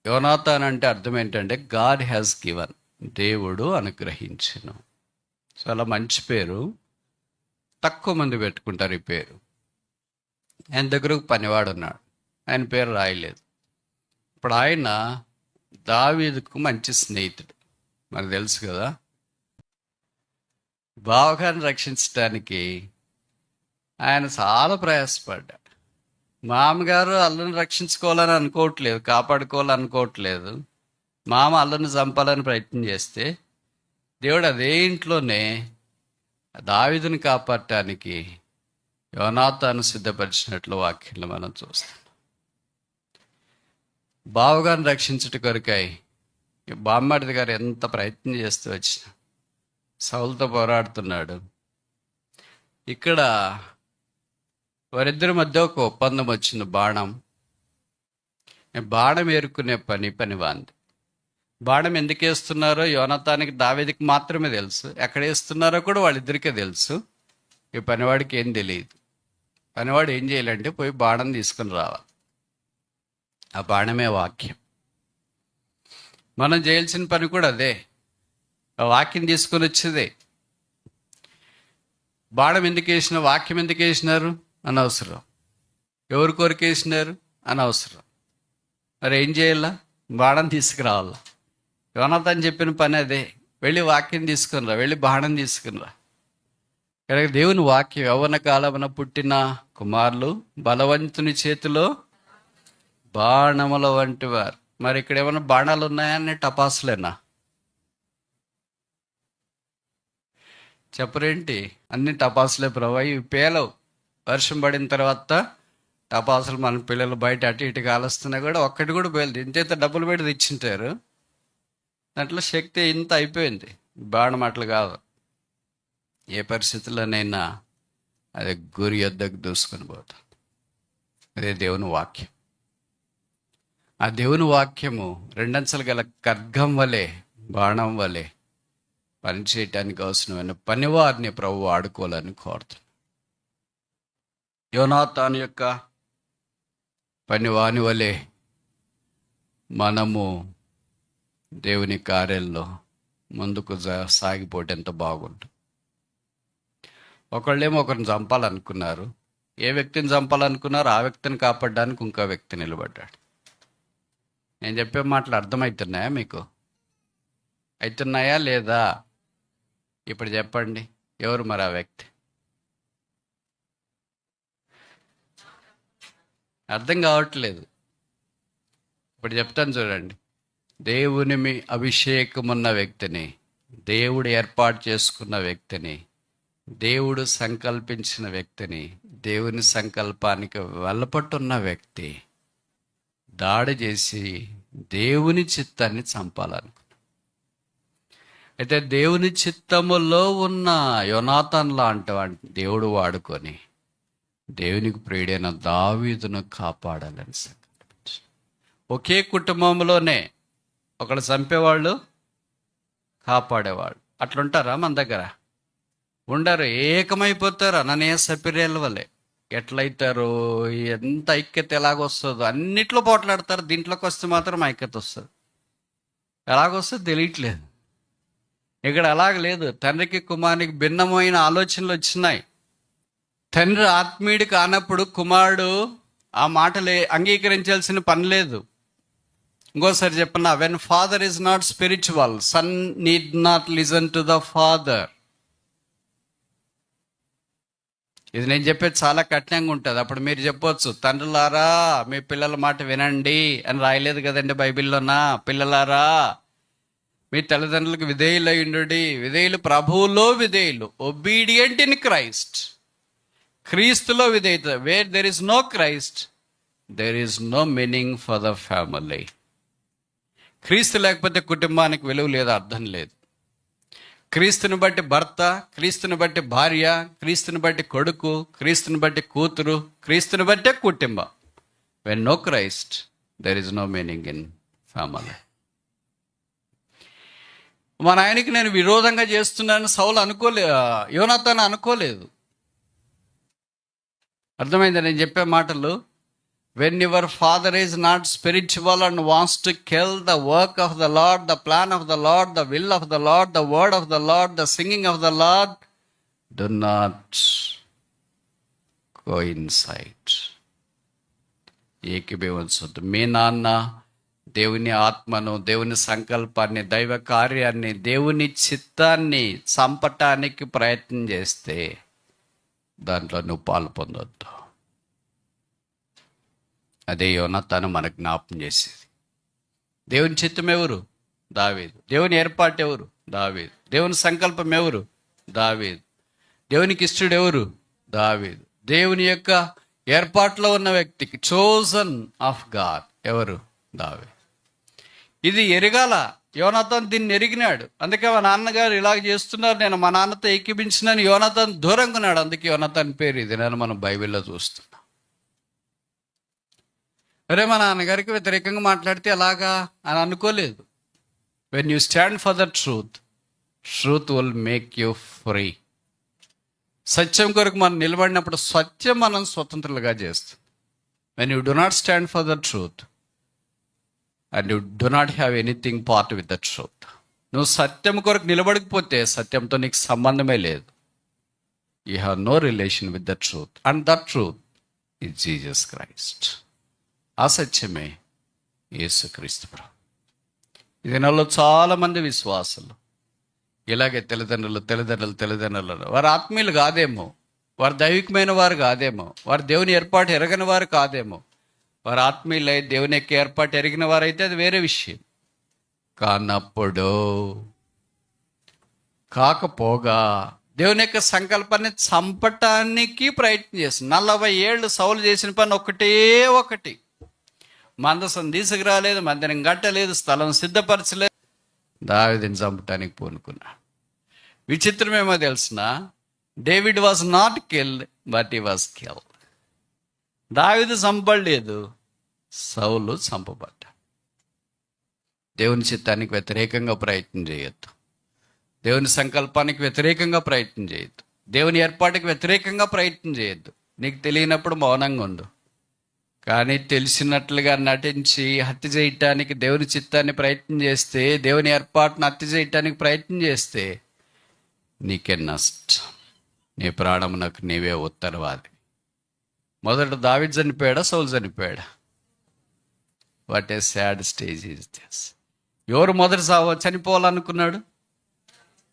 యోనాతాను అంటే అర్థం ఏంటంటే గాడ్ హ్యాస్ గివన్, దేవుడు అనుగ్రహించును. చాలా మంచి పేరు, తక్కువ మంది పెట్టుకుంటారు ఈ పేరు. ఆయన దగ్గరకు పనివాడు ఉన్నాడు, ఆయన పేరు రాయలేదు. ఇప్పుడు ఆయన దావీదుకు మంచి స్నేహితుడు, మనకు తెలుసు కదా. బావగారిని రక్షించడానికి ఆయన చాలా ప్రయాసపడ్డాడు. మామగారు అల్లుని రక్షించుకోవాలని అనుకోవట్లేదు, కాపాడుకోవాలని అనుకోవట్లేదు. మామ అల్లుని చంపాలని ప్రయత్నం చేస్తే దేవుడు అదే ఇంట్లోనే దావీదుని కాపాడటానికి యోనాతాను సిద్ధపరిచినట్లు వాక్యంలో మనం చూస్తాం. బావగారిని రక్షించుట కొరకై బామ్మడిది గారు ఎంత ప్రయత్నం చేస్తూ వచ్చిన సౌలుతో పోరాడుతున్నాడు. ఇక్కడ వారిద్దరి మధ్య ఒక ఒప్పందం వచ్చింది. బాణం ఏరుకునే పని వాంది. బాణం ఎందుకు వేస్తున్నారో యోనాతానికి దావీదుకి మాత్రమే తెలుసు, ఎక్కడ వేస్తున్నారో కూడా వాళ్ళిద్దరికే తెలుసు. ఈ పనివాడికి ఏం తెలియదు. పనివాడు ఏం చేయాలంటే పోయి బాణం తీసుకుని రావాలి. ఆ బాణమే వాక్యం. మనం చేయాల్సిన పని కూడా అదే, ఆ వాక్యం తీసుకొని వచ్చేదే. బాణం ఎందుకు వేసిన, వాక్యం ఎందుకు వేసినారు అనవసరం, ఎవరి కొరకు వేసినారు అనవసరం. మరి ఏం చేయాలా? బాణం తీసుకురావాలా. యోనాతాను చెప్పిన పని అదే, వెళ్ళి వాక్యం తీసుకునిరా, వెళ్ళి బాణం తీసుకునిరా. కనుక దేవుని వాక్యం, యవ్వన కాలమున పుట్టిన కుమారులు బలవంతుని చేతిలో బాణముల వంటి వారు. మరి ఇక్కడ ఏమైనా బాణాలు ఉన్నాయని టపాసులేనా? చెప్పరేంటి? అన్ని టపాసులే ప్రభా, ఇవి పేలవు. వర్షం పడిన తర్వాత టపాసులు మన పిల్లలు బయట అటు ఇటు కాలుస్తున్నా కూడా ఒక్కటి కూడా పేలదు. ఇంత డబ్బులు పెట్టి తెచ్చింటారు, దాంట్లో శక్తి ఇంత అయిపోయింది. బాణం అట్లు కాదు. ఏ పరిస్థితుల్లోనైనా అది గురి యొద్దకు దూసుకొని పోతుంది. అదే దేవుని వాక్యం. ఆ దేవుని వాక్యము రెండంచెలు గల ఖడ్గం వలె, బాణం వలె పనిచేయటానికి అవసరమైన పనివారిని ప్రభు వాడుకోవాలని కోరుతున్నాను. యోనాతాను యొక్క పనివాని వలె మనము దేవుని కార్యాల్లో ముందుకు సాగిపోతే ఎంత బాగుంటుంది. ఒకళ్ళేమో ఒకరిని చంపాలనుకున్నారు. ఏ వ్యక్తిని చంపాలనుకున్నారు, ఆ వ్యక్తిని కాపాడడానికి ఇంకో వ్యక్తి నిలబడ్డాడు. నేను చెప్పే మాటలు అర్థమవుతున్నాయా మీకు? అవుతున్నాయా లేదా? ఇప్పుడు చెప్పండి, ఎవరు మరి ఆ వ్యక్తి? అర్థం కావట్లేదు. ఇప్పుడు చెప్తాను చూడండి. దేవుని అభిషేకం ఉన్న వ్యక్తిని, దేవుడు ఏర్పాటు చేసుకున్న వ్యక్తిని, దేవుడు సంకల్పించిన వ్యక్తిని, దేవుని సంకల్పానికి వెళ్ళపట్టున్న వ్యక్తి దాడి చేసి దేవుని చిత్తాన్ని చంపాలనుకున్నాడు. అయితే దేవుని చిత్తములో ఉన్న యోనాతాన్ లాంటి దేవుడు వాడుకొని దేవునికి ప్రియుడైన దావీదును కాపాడాలని సంకల్పించాడు. ఒకే కుటుంబంలోనే ఒకళ్ళు చంపేవాళ్ళు, కాపాడేవాళ్ళు. అట్లుంటారా మన దగ్గర? ఉండరు, ఏకమైపోతారు. అననీయ సపిర్యాల వల్లే ఎట్లయితారు, ఎంత ఐక్యత ఎలాగొస్తుందో అన్నిట్లో పోట్లాడతారు. దీంట్లోకి వస్తే మాత్రం ఐక్యత వస్తుంది. ఎలాగొస్తుందో తెలియట్లేదు. ఇక్కడ అలాగ లేదు. తండ్రికి కుమారునికి భిన్నమైన ఆలోచనలు వచ్చినాయి. తండ్రి ఆత్మీయుడు కానప్పుడు కుమారుడు ఆ మాటలు అంగీకరించాల్సిన పని లేదు. ఇంకోసారి చెప్పన్నా, when father is not spiritual, son need not listen to the father. ఇది నేను చెప్పేది చాలా కఠినంగా ఉంటుంది. అప్పుడు మీరు చెప్పొచ్చు, తండ్రులారా మీ పిల్లల మాట వినండి అని రాయలేదు కదండి బైబిల్లోనా? పిల్లలారా మీ తల్లిదండ్రులకు విధేయులై ఉండుడి. విధేయులు ప్రభువులో విధేయులు, ఒబీడియంట్ ఇన్ క్రైస్ట్. క్రీస్తులో విధేయత. Where there is no Christ there is no meaning for the family. క్రీస్తు లేకపోతే కుటుంబానికి విలువ లేదు, అర్థం లేదు. క్రీస్తుని బట్టి భర్త, క్రీస్తుని బట్టి భార్య, క్రీస్తుని బట్టి కొడుకు, క్రీస్తుని బట్టి కూతురు, క్రీస్తుని బట్టే కుటుంబం. When no Christ there is no meaning in family. మా నాయనకి నేను విరోధంగా చేస్తున్నాను యోనాతాను అనుకోలేదు. అర్థమైందా నేను చెప్పే మాటలు? When your father is not spiritual and wants to kill the work of the Lord, the plan of the Lord, the will of the Lord, the word of the Lord, the singing of the Lord, do not coincide. ఏకీభవించొద్దు. మీ నాన్న దేవుని ఆత్మను, దేవుని సంకల్పాన్ని, దైవ కార్యాన్ని, దేవుని చిత్తాన్ని చంపటానికి ప్రయత్నం చేస్తే దాంట్లో నువ్వు పాలు పొందొద్దు. అదే యోనాతాను మనకు జ్ఞాపం చేసేది. దేవుని చిత్తం ఎవరు? దావీదు. దేవుని ఏర్పాటు ఎవరు? దావీదు. దేవుని సంకల్పం ఎవరు? దావీదు. దేవునికి ఇష్టడు ఎవరు? దావీదు. దేవుని యొక్క ఏర్పాట్లో ఉన్న వ్యక్తికి చోజన్ ఆఫ్ గాడ్ ఎవరు? దావీదు. ఇది ఎరగాల. యోనాతాను దీన్ని ఎరిగినాడు. అందుకే మా నాన్నగారు ఇలాగ చేస్తున్నారు, నేను మా నాన్నతో ఏకీభించినాను. యోనాతాను దూరంగా ఉన్నాడు. అందుకే యోనాతాను పేరు ఇది నేను మనం బైబిల్లో చూస్తున్నాం. అరే మా నాన్నగారికి వ్యతిరేకంగా మాట్లాడితే ఎలాగా అని అనుకోలేదు. When you stand for the truth, truth will make you free. సత్యం కొరకు మనం నిలబడినప్పుడు సత్యం మనం స్వతంత్రులుగా చేస్తుంది. When you do not stand for the truth and you do not have anything part with the truth. నువ్వు సత్యం కొరకు నిలబడకపోతే సత్యంతో నీకు సంబంధమే లేదు. You have no relation with the truth and the truth is Jesus Christ. ఆ సత్యమే యేసుక్రీస్తు ప్రభు. ఈ దినాల్లో చాలామంది విశ్వాసులు ఇలాగే తల్లిదండ్రులు వారు ఆత్మీయులు కాదేమో, వారు దైవికమైన వారు కాదేమో, వారు దేవుని ఏర్పాటు ఎరగని వారు కాదేమో. వారు ఆత్మీయులై దేవుని యొక్క ఏర్పాటు ఎరిగిన వారైతే అది వేరే విషయం. కానప్పుడు కాకపోగా దేవుని యొక్క సంకల్పాన్ని చంపటానికి ప్రయత్నం చేస్తుంది. 40 ఏళ్ళు సౌలు చేసిన పని ఒకటి. మందసం తీసుకురాలేదు, మందిరం కట్టలేదు, స్థలం సిద్ధపరచలేదు, దావీదుని చంపటానికి పూనుకున్నాడు. విచిత్రమేమో తెలిసిన, David was not killed but he was killed. దావీదు చంపలేదు, సౌలు చంపబడ్డాడు. దేవుని చిత్తానికి వ్యతిరేకంగా ప్రయత్నం చేయొద్దు. దేవుని సంకల్పానికి వ్యతిరేకంగా ప్రయత్నం చేయొద్దు. దేవుని ఏర్పాటుకి వ్యతిరేకంగా ప్రయత్నం చేయొద్దు. నీకు తెలియనప్పుడు మౌనంగా ఉండు. కానీ తెలిసినట్లుగా నటించి హత్య చేయటానికి దేవుని చిత్తాన్ని ప్రయత్నం చేస్తే, దేవుని ఏర్పాటును హత్య చేయటానికి ప్రయత్నం చేస్తే నీకే నష్టం. నీ ప్రాణమునకు నీవే ఉత్తరవాది. మొదట దావీదు చనిపోయాడా, సౌలు చనిపోయాడా? What a sad stage is this. ఎవరు మొదటి చనిపోవాలనుకున్నాడు?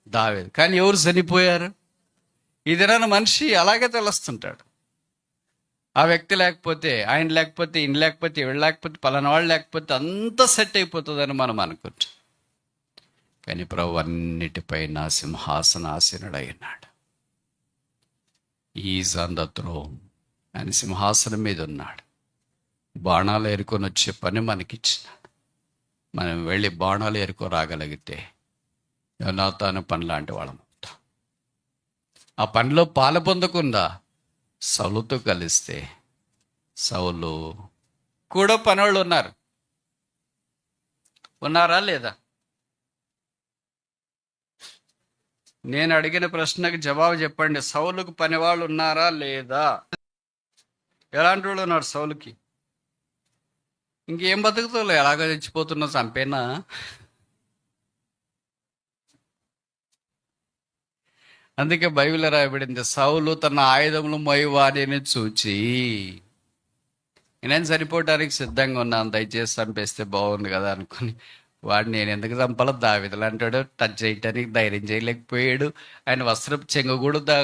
దావీదు. కానీ ఎవరు చనిపోయారు? ఈ దినాన మనిషి అలాగే తెలుస్తుంటాడు. ఆ వ్యక్తి లేకపోతే, ఆయన లేకపోతే, ఈయన లేకపోతే, వీళ్ళు లేకపోతే, పలానా వాళ్ళు లేకపోతే అంతా సెట్ అయిపోతుందని మనం అనుకుంటాం. కానీ ప్రభు అన్నిటిపైన సింహాసనాసీనుడై ఉన్నాడు. Is on the throne. ఆయన సింహాసనం మీద ఉన్నాడు. బాణాలు ఏరుకొని వచ్చే పని మనకిచ్చినాడు. మనం వెళ్ళి బాణాలు ఏరుకో రాగలిగితే యోనాతాను పని లాంటి వాళ్ళం అవుతాం. ఆ పనిలో పాలు పొందకుండా సౌలుతో కలిస్తే, సౌలు కూడా పనివాళ్ళు ఉన్నారా లేదా? నేను అడిగిన ప్రశ్నకు జవాబు చెప్పండి. సౌలుకు పనివాళ్ళు ఉన్నారా లేదా? ఎలాంటి వాళ్ళు ఉన్నారు సౌలుకి? ఇంకేం బతుకుతావు? ఎలాగో చచ్చిపోతున్నా, చంపేనా? అందుకే బైబిల్ రాయబడింది, సౌలు తన ఆయుధములు మోయవాడిని చూచి, నేను చనిపోవటానికి సిద్ధంగా ఉన్నాను, దయచేసి చంపేస్తే బాగుంది కదా అనుకుని, వాడు నేను ఎందుకు చంపాలో దావీదులు అంటాడు. టచ్ చేయటానికి ధైర్యం చేయలేకపోయాడు. ఆయన వస్త్రపు చెంగు కూడా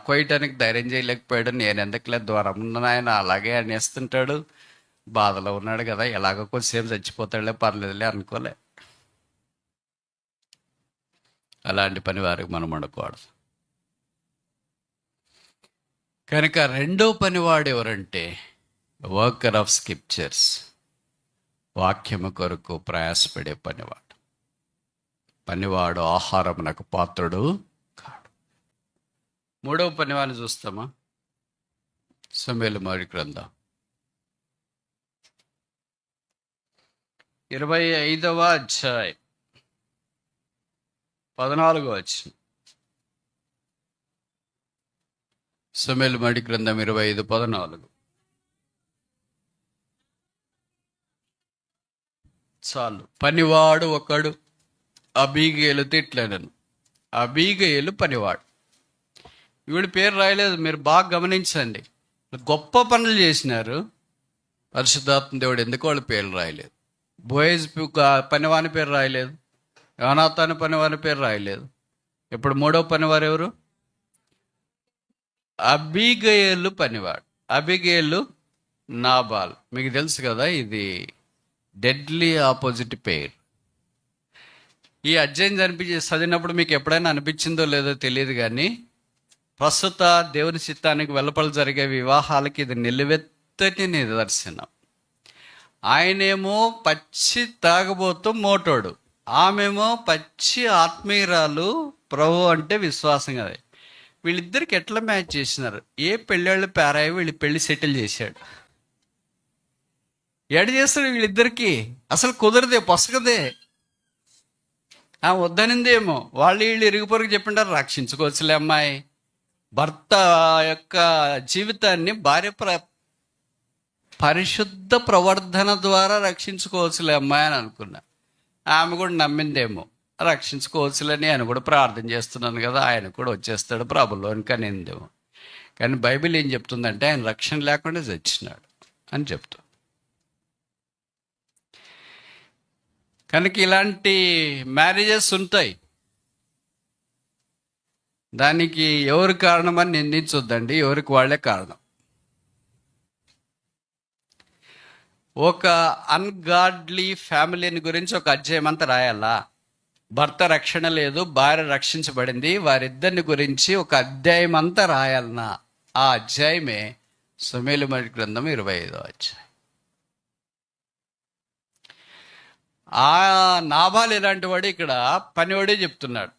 కోయటానికి ధైర్యం చేయలేకపోయాడు. నేను ఎందుకులే దూరం ఉన్నాను, ఆయన అలాగే అనేస్తుంటాడు. బాధలో ఉన్నాడు కదా, ఎలాగో కొంచెంసేపు చచ్చిపోతాడులే, పర్లేదులే అనుకోలే. అలాంటి పని వారికి మనం ఉండకూడదు. కనుక రెండో పనివాడు ఎవరంటే వర్కర్ ఆఫ్ స్క్రిప్చర్స్, వాక్యము కొరకు ప్రయాసపడే పనివాడు. పనివాడు ఆహారమునకు పాత్రుడు కాడు. మూడవ పనివాడిని చూస్తామా? సమూయేలు మొదటి గ్రంథం 25వ అధ్యాయం 14వ వచనం. సమూయేలు మొదటి గ్రంథం 25:14. చాలు. పనివాడు ఒకడు అబీగయేలు తిట్లనను. అబీగయేలు పనివాడు. వీడి పేరు రాయలేదు, మీరు బాగా గమనించండి. గొప్ప పనులు చేసినారు, పరిశుద్ధాత్మ దేవుడు ఎందుకు వాళ్ళ పేర్లు రాయలేదు? బోయజ్ పనివాని పేరు రాయలేదు, యోనాతాను పనివాని పేరు రాయలేదు. ఇప్పుడు మూడవ పనివారు ఎవరు? అబీగయేలు పనివాడు. అబీగయేలు నాబాల్. మీకు తెలుసు కదా, ఇది డెడ్లీ ఆపోజిట్ పేర్. ఈ అధ్యాయం చదివినప్పుడు మీకు ఎప్పుడైనా అనిపించిందో లేదో తెలియదు, కానీ ప్రస్తుత దేవుని చిత్తానికి వెలుపల జరిగే వివాహాలకి ఇది నిలువెత్తని నిదర్శనం. ఆయనేమో పచ్చి తాగబోతూ మోటోడు, ఆమెమో పచ్చి ఆత్మీయురాలు, ప్రభు అంటే విశ్వాసం కదా. వీళ్ళిద్దరికి ఎట్లా మ్యాచ్ చేసినారు? ఏ పెళ్ళాళ్ళు పేరాయి వీళ్ళు పెళ్లి సెటిల్ చేశాడు. ఎడ చేస్తాడు వీళ్ళిద్దరికి? అసలు కుదరదే, పొసగదే. వద్దనిందేమో, వీళ్ళు ఇరుగు పొరుగు చెప్పింటారు, రక్షించుకోవచ్చులే అమ్మాయి, భర్త యొక్క జీవితాన్ని భార్య పరిశుద్ధ ప్రవర్ధన ద్వారా రక్షించుకోవచ్చులే అమ్మాయి అని అనుకున్నా. ఆమె కూడా నమ్మిందేమో, రక్షించుకోవచ్చులని. ఆయన కూడా ప్రార్థన చేస్తున్నాను కదా, ఆయన కూడా వచ్చేస్తాడు ప్రభులోనికి అనిందేమో. కానీ బైబిల్ ఏం చెప్తుందంటే ఆయన రక్షణ లేకుండా చచ్చినాడు అని చెప్తుంది. కనుక ఇలాంటి మ్యారేజెస్ ఉంటాయి. దానికి ఎవరు కారణమని నిందించొద్దండి, ఎవరికి వాళ్ళే కారణం. ఒక అన్గాడ్లీ ఫ్యామిలీని గురించి ఒక అధ్యాయం అంతా రాయాలా? భర్త రక్షణ లేదు, భార్య రక్షించబడింది, వారిద్దరిని గురించి ఒక అధ్యాయం అంతా రాయాలన్నా ఆ అధ్యాయమే సమూయేలు మొదటి గ్రంథం 25వ అధ్యాయం. ఆ నాబాల్ ఎలాంటి వాడు? ఇక్కడ పనివాడే చెప్తున్నాడు.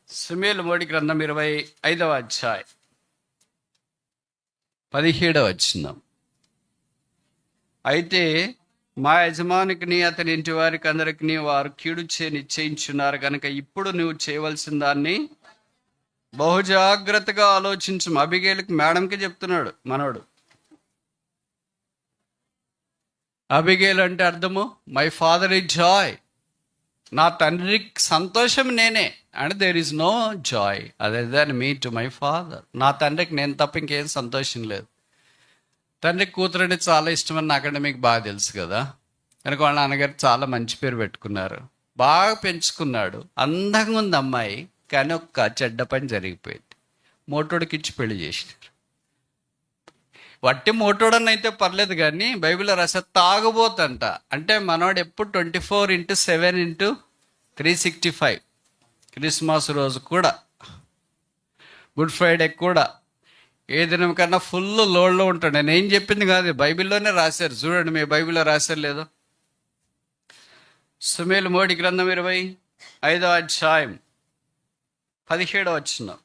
సమూయేలు మొదటి గ్రంథం 25వ అధ్యాయం 17వ వచనం. అయితే మా యజమానికి అతని ఇంటి వారికి అందరికి వారు కీడు నిశ్చయించున్నారు కనుక ఇప్పుడు నువ్వు చేయవలసిన దాన్ని బహుజాగ్రత్తగా ఆలోచించు. అబిగేలుకి మేడంకి చెప్తున్నాడు మనోడు. అబిగేల్ అంటే అర్థము మై ఫాదర్ ఈజ్ జాయ్, నా తండ్రికి సంతోషం నేనే. And there is no joy other than me to my father. నా తండ్రికి నేను తప్ప ఇంకేం సంతోషం లేదు. తండ్రికి కూతురు అంటే చాలా ఇష్టమని నాకంటే మీకు బాగా తెలుసు కదా. కనుక వాళ్ళ నాన్నగారు చాలా మంచి పేరు పెట్టుకున్నారు, బాగా పెంచుకున్నాడు. అందంగా ఉంది అమ్మాయి, కానీ ఒక్క చెడ్డ పని జరిగిపోయింది. మోటోడికి ఇచ్చి పెళ్లి చేసినారు. వట్టి మోటోడని అయితే పర్లేదు, కానీ బైబిల్లో రాసే తాగుబోతంట. అంటే మనోడు ఎప్పుడు 24/7/365, క్రిస్మస్ రోజు కూడా, గుడ్ ఫ్రైడే కూడా, ఏ దినం కన్నా ఫుల్ లోడ్లో ఉంటాడు. నేను ఏం చెప్పింది కాదు, బైబిల్లోనే రాశారు. చూడండి మీ బైబిల్లో రాశారు లేదో. సమూయేలు మొదటి గ్రంథం 25వ అధ్యాయం 17వ వచనం.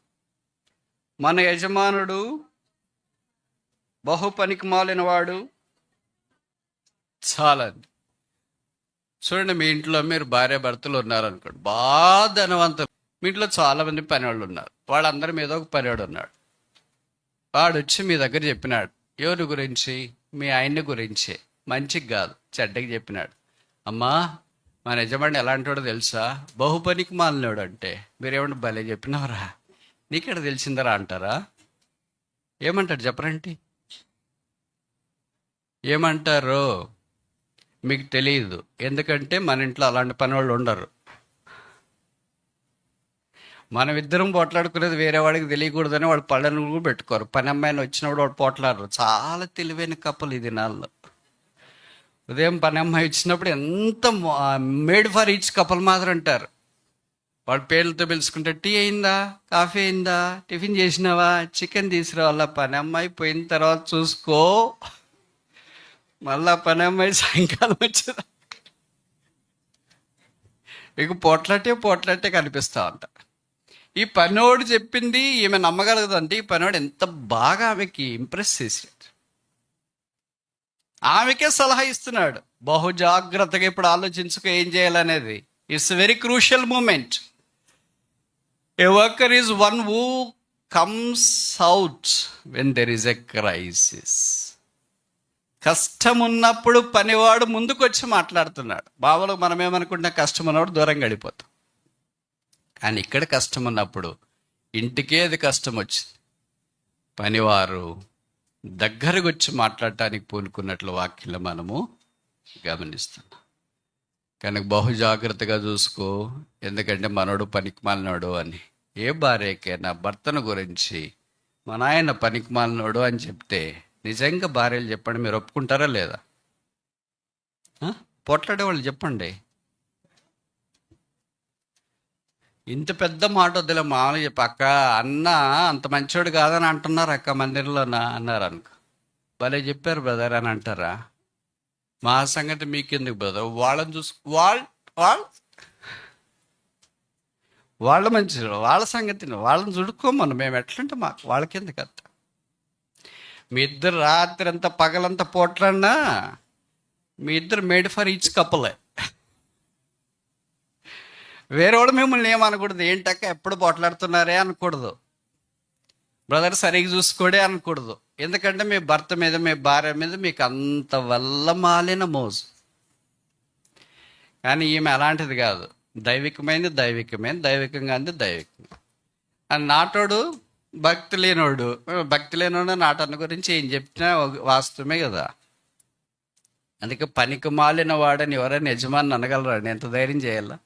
మన యజమానుడు బహు పనికి మాలిన వాడు. చాలండి. చూడండి, మీ ఇంట్లో మీరు భార్య భర్తలు ఉన్నారనుకోండి, బాగా ధనవంతులు. మీ ఇంట్లో చాలామంది పనివాళ్ళు ఉన్నారు. వాళ్ళందరి మీద ఒక పనివాడు ఉన్నాడు. వాడు వచ్చి మీ దగ్గర చెప్పినాడు. ఎవరి గురించి? మీ ఆయన్ని గురించే. మంచికి కాదు, చెడ్డకి చెప్పినాడు. అమ్మా, మన యజమాని ఎలాంటి వాడో తెలుసా? బహు పనికి మాలినోడు. అంటే మీరేమంటే భలే చెప్పినవరా, నీకెక్కడ తెలిసిందరా అంటారా? ఏమంటారు చెప్పరండి? ఏమంటారు మీకు తెలియదు. ఎందుకంటే మన ఇంట్లో అలాంటి పని వాళ్ళు ఉండరు. మనమిద్దరం పోట్లాడుకునేది వేరే వాడికి తెలియకూడదని వాడు పళ్ళను కూడా పెట్టుకోరు. పని అమ్మాయిని వచ్చినప్పుడు వాడు పోట్లాడరు. చాలా తెలివైన కప్పులు ఈ దినాల్లో. ఉదయం పని అమ్మాయి వచ్చినప్పుడు ఎంత మేడ్ ఫర్ ఈచ్ కపుల్ మాత్రం అంటారు. వాడు పేర్లతో పిలుచుకుంటే, టీ అయిందా, కాఫీ అయిందా, టిఫిన్ చేసినావా, చికెన్ తీసుకురావాలా. పని అమ్మాయి పోయిన తర్వాత చూసుకో. మళ్ళా పని అమ్మాయి సాయంకాలం వచ్చేదా మీకు పోట్లాటే కనిపిస్తా ఉంటా. ఈ పనోడు చెప్పింది ఈమె నమ్మగలగదంటే ఈ పనోడు ఎంత బాగా ఆమెకి ఇంప్రెస్ చేసాడు. ఆమెకే సలహా ఇస్తున్నాడు. బహు జాగ్రత్తగా ఇప్పుడు ఆలోచించుకో ఏం చేయాలనేది. It's very crucial moment. A worker is one who comes out when there is a crisis. కష్టం ఉన్నప్పుడు పనివాడు ముందుకు వచ్చి మాట్లాడుతున్నాడు. బావలో మనం ఏమనుకుంటున్నా, కష్టం ఉన్నప్పుడు దూరంగా వెళ్ళిపోతాం. కానీ ఇక్కడ కష్టం ఉన్నప్పుడు ఇంటికే అది కష్టం వచ్చింది. పనివారు దగ్గరకు వచ్చి మాట్లాడటానికి పూనుకున్నట్లు వాక్యంలో మనము గమనిస్తున్నాం. కనుక బహు జాగ్రత్తగా చూసుకో. ఎందుకంటే మనోడు పనికి మాలినోడు అని. ఏ భార్యకైనా భర్తను గురించి మా నాయన పనికి మాలినోడు అని చెప్తే నిజంగా భార్యలు చెప్పండి, మీరు ఒప్పుకుంటారా లేదా? పోట్లాడే వాళ్ళు చెప్పండి. ఇంత పెద్ద మాట వద్దులే, మామూలు చెప్పి అక్క అన్న అంత మంచోడు కాదని అంటున్నారు అక్క మందిరంలోనా అన్నారు అనుకో. భలే చెప్పారు బ్రదర్ అని అంటారా? మా సంగతి మీకెందుకు బ్రదర్, వాళ్ళని చూసు వాళ్ళ మంచి వాళ్ళ సంగతిని వాళ్ళని చూడుకోమను. మేము ఎట్లంటే మాకు వాళ్ళకెందుకు అత్త. మీ ఇద్దరు రాత్రి అంతా పగలంతా పోట్లాడినా మీ ఇద్దరు మేడ్ ఫర్ ఈచ్ కపులే. వేరేవాడు మిమ్మల్ని ఏమనకూడదు. ఏంటక్క ఎప్పుడు పోట్లాడుతున్నారే అనకూడదు. బ్రదర్ సరిగ్గా చూసుకోడే అనకూడదు. ఎందుకంటే మీ భర్త మీద మీ భార్య మీద మీకు అంత వల్ల మాలిన మోజు. కానీ ఈమె అలాంటిది కాదు. దైవికమైనది దైవికంగా అంది దైవికంగా. అని నాటోడు భక్తి లేనోడు నాటన్న గురించి ఏం చెప్పినా వాస్తవమే కదా. అందుకే పనికి మాలిన వాడని ఎవరైనా యజమాని అనగలరా? ఎంత ధైర్యం చేయాలా?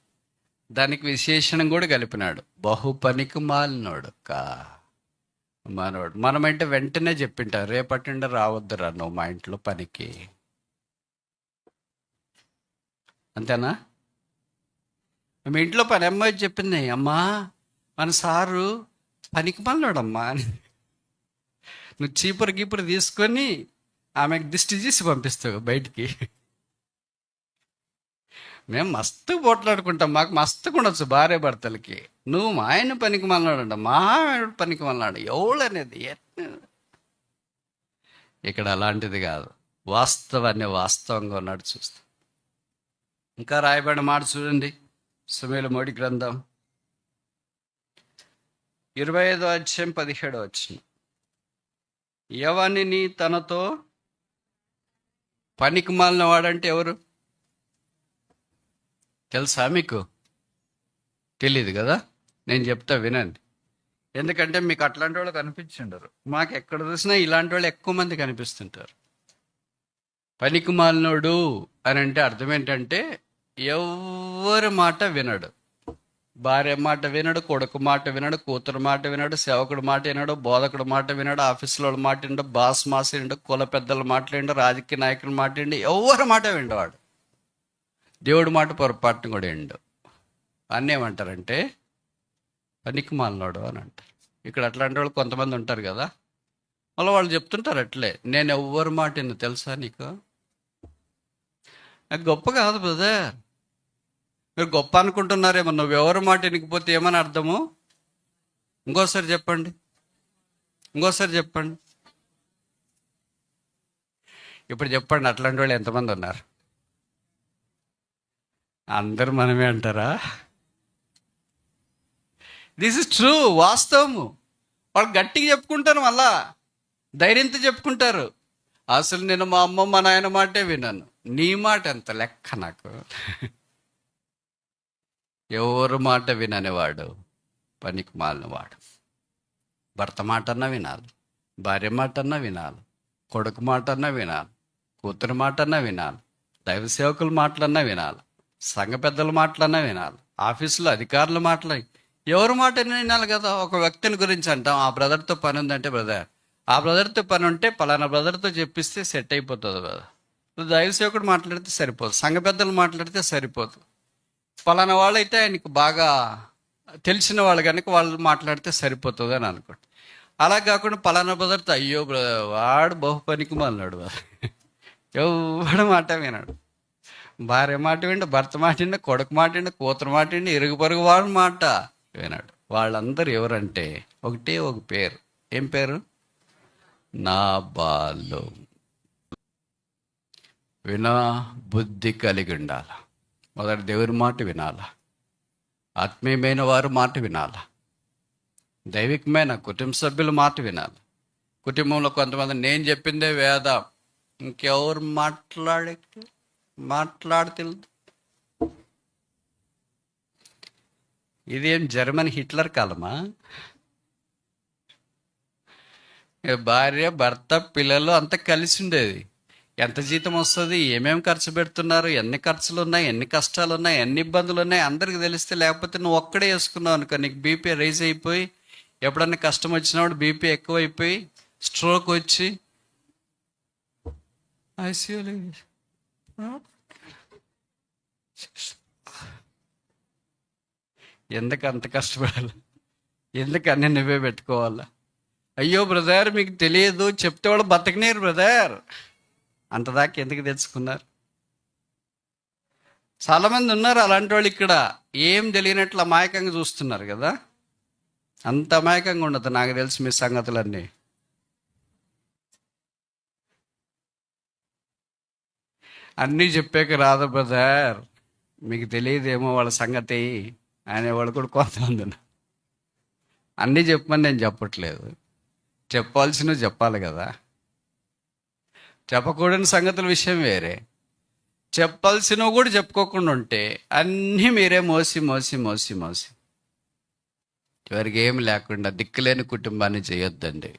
దానికి విశేషణం కూడా కలిపినాడు. బహు పనికి మాలినోడు మనోడు. మనమంటే వెంటనే చెప్పింటారు, రేపటి నుండి రావద్దురా నువ్వు మా ఇంట్లో పనికి. అంతేనా? మీ ఇంట్లో పని అమ్మాయి చెప్పింది, అమ్మా మన సారు పనికి మాలినోడమ్మా అని. నువ్వు చీపురు తీసుకొని ఆమెకు దిష్టి చేసి పంపిస్తావు బయటికి. మేము మస్తు పోట్లాడుకుంటాం, మాకు మస్తుగా ఉండొచ్చు భార్య భర్తలకి. నువ్వు మా ఆయన పనికి మళ్ళాడంట, మా ఆయన పనికి మళ్ళాడు ఎవడనేది. ఇక్కడ అలాంటిది కాదు, వాస్తవాన్ని వాస్తవంగా ఉన్నాడు చూస్తాం. ఇంకా రాయబడిన మాట చూడండి, సమూయేలు మొదటి గ్రంథం 25వ అధ్యాయం 17వ వచనం. ఎవనిని తనతో పనికి మాలిన వాడంటే ఎవరు తెలుసా మీకు? తెలియదు కదా, నేను చెప్తా వినండి. ఎందుకంటే మీకు అట్లాంటి వాళ్ళు కనిపించుండరు, మాకు ఎక్కడ చూసినా ఇలాంటి వాళ్ళు ఎక్కువ మంది కనిపిస్తుంటారు. పనికి మాలినోడు అని అంటే అర్థం ఏంటంటే ఎవరి మాట వినడు. భార్య మాట వినడు, కొడుకు మాట వినడు, కూతురు మాట వినడు, సేవకుడు మాట వినడు, బోధకుడు మాట వినడు, ఆఫీసులో మాట వినడు, బాస్ మాస్ వినడు, కుల పెద్దల మాట వినడు, రాజకీయ నాయకుల మాట వినడు, ఎవరి మాట వినవాడు. దేవుడి మాట పొరపాటును కూడా వినడు. అన్నీ ఏమంటారంటే పనికి మాలినోడు అని అంటారు. ఇక్కడ అట్లాంటి వాళ్ళు కొంతమంది ఉంటారు కదా, మళ్ళీ వాళ్ళు చెప్తుంటారు అట్లే, నేను ఎవరి మాట విన్నా తెలుసా నీకు? నాకు గొప్ప కాదు బ్రదర్, మీరు గొప్ప అనుకుంటున్నారేమో. నువ్వు ఎవరి మాట వినకపోతే ఏమని అర్థము? ఇంకోసారి చెప్పండి, ఇంకోసారి చెప్పండి. ఇప్పుడు చెప్పండి, అట్లాంటి వాళ్ళు ఎంతమంది ఉన్నారు? అందరు మనమే అంటారా? దిస్ ఇస్ ట్రూ, వాస్తవము. వాళ్ళు గట్టిగా చెప్పుకుంటారు, మళ్ళా ధైర్యంతో చెప్పుకుంటారు, అసలు నేను మా అమ్మ మా నాయన మాటే విన్నాను, నీ మాట ఎంత లెక్క నాకు. ఎవరు మాట విననివాడు పనికి మాలినవాడు. భర్త మాట అన్నా వినాలి, భార్య మాట అన్నా వినాలి, కొడుకు మాట అన్నా వినాలి, కూతురు మాట అన్నా వినాలి, దైవ సేవకుల మాటలన్నా వినాలి, సంఘ పెద్దల మాటలన్నా వినాలి, ఆఫీసులో అధికారుల మాటలు, ఎవరి మాట వినాలి కదా. ఒక వ్యక్తిని గురించి అంటాం, ఆ బ్రదర్తో పని ఉందంటే బ్రదర్, ఆ బ్రదర్తో పని ఉంటే పలానా బ్రదర్తో చెప్పిస్తే సెట్ అయిపోతుంది కదా. దైవ సేవకుడు మాట్లాడితే సరిపోదు, సంఘ పెద్దలు మాట్లాడితే సరిపోదు, పలానా వాళ్ళు అయితే ఆయనకు బాగా తెలిసిన వాళ్ళు కనుక వాళ్ళు మాట్లాడితే సరిపోతుంది అని అనుకోండి. అలా కాకుండా పలానా బ్రదర్తో, అయ్యో బ్రదర్ వాడు బహు పనికి మాలినాడు, ఎవడు మాట వినాడు. భార్య మాట విండు, భర్త మాట విండు, కొడుకు మాట విండు, కూతురు మాట విండు, ఇరుగు పొరుగు వాడు మాట వినాడు. వాళ్ళందరూ ఎవరంటే ఒకటే ఒక పేరు. ఏం పేరు? నాబాలు. వినా బుద్ధి కలిగి ఉండాల. మొదటి దేవుని మాట వినాల, ఆత్మీయమైన వారు మాట వినాల, దైవికమైన కుటుంబ సభ్యుల మాట వినాలి. కుటుంబంలో కొంతమంది నేను చెప్పిందే వేదం, ఇంకెవరు మాట్లాడితే ఇదేం జర్మన్ హిట్లర్ కాలమా? భార్య భర్త పిల్లలు అంతా కలిసి ఉండేది. ఎంత జీతం వస్తుంది, ఏమేమి ఖర్చు పెడుతున్నారు, ఎన్ని ఖర్చులు ఉన్నాయి, ఎన్ని కష్టాలు ఉన్నాయి, ఎన్ని ఇబ్బందులు ఉన్నాయి అందరికి తెలిస్తే. లేకపోతే నువ్వు ఒక్కడే వేసుకున్నావు అనుకో, నీకు బీపీ రైజ్ అయిపోయి, ఎప్పుడన్నా కష్టం వచ్చినప్పుడు బీపీ ఎక్కువైపోయి స్ట్రోక్ వచ్చి ఐసీయూలో ఎందుకు అంత కష్టపడాలి? ఎందుకు అన్నీ నువ్వే పెట్టుకోవాలా? అయ్యో బ్రదర్ మీకు తెలియదు, చెప్తే వాళ్ళు బతకనేరు బ్రదర్, అంతదాకా ఎందుకు తెచ్చుకున్నారు? చాలామంది ఉన్నారు అలాంటి వాళ్ళు ఇక్కడ, ఏం తెలియనట్లు అమాయకంగా చూస్తున్నారు కదా. అంత అమాయకంగా ఉండదు నాకు తెలిసి మీ సంగతులన్నీ. అన్నీ చెప్పాక రాదు బ్రదర్, మీకు తెలియదేమో వాళ్ళ సంగతి అనేవాళ్ళు కూడా కొంతమంది. అన్నీ చెప్పమని నేను చెప్పట్లేదు, చెప్పాల్సినవి చెప్పాలి కదా. చెప్పకూడని సంగతుల విషయం వేరే, చెప్పాల్సినవి కూడా చెప్పుకోకుండా ఉంటే అన్నీ మీరే మోసి మోసి మోసి మోసి చివరికి ఏమి లేకుండా దిక్కులేని కుటుంబాన్ని చేయొద్దండి.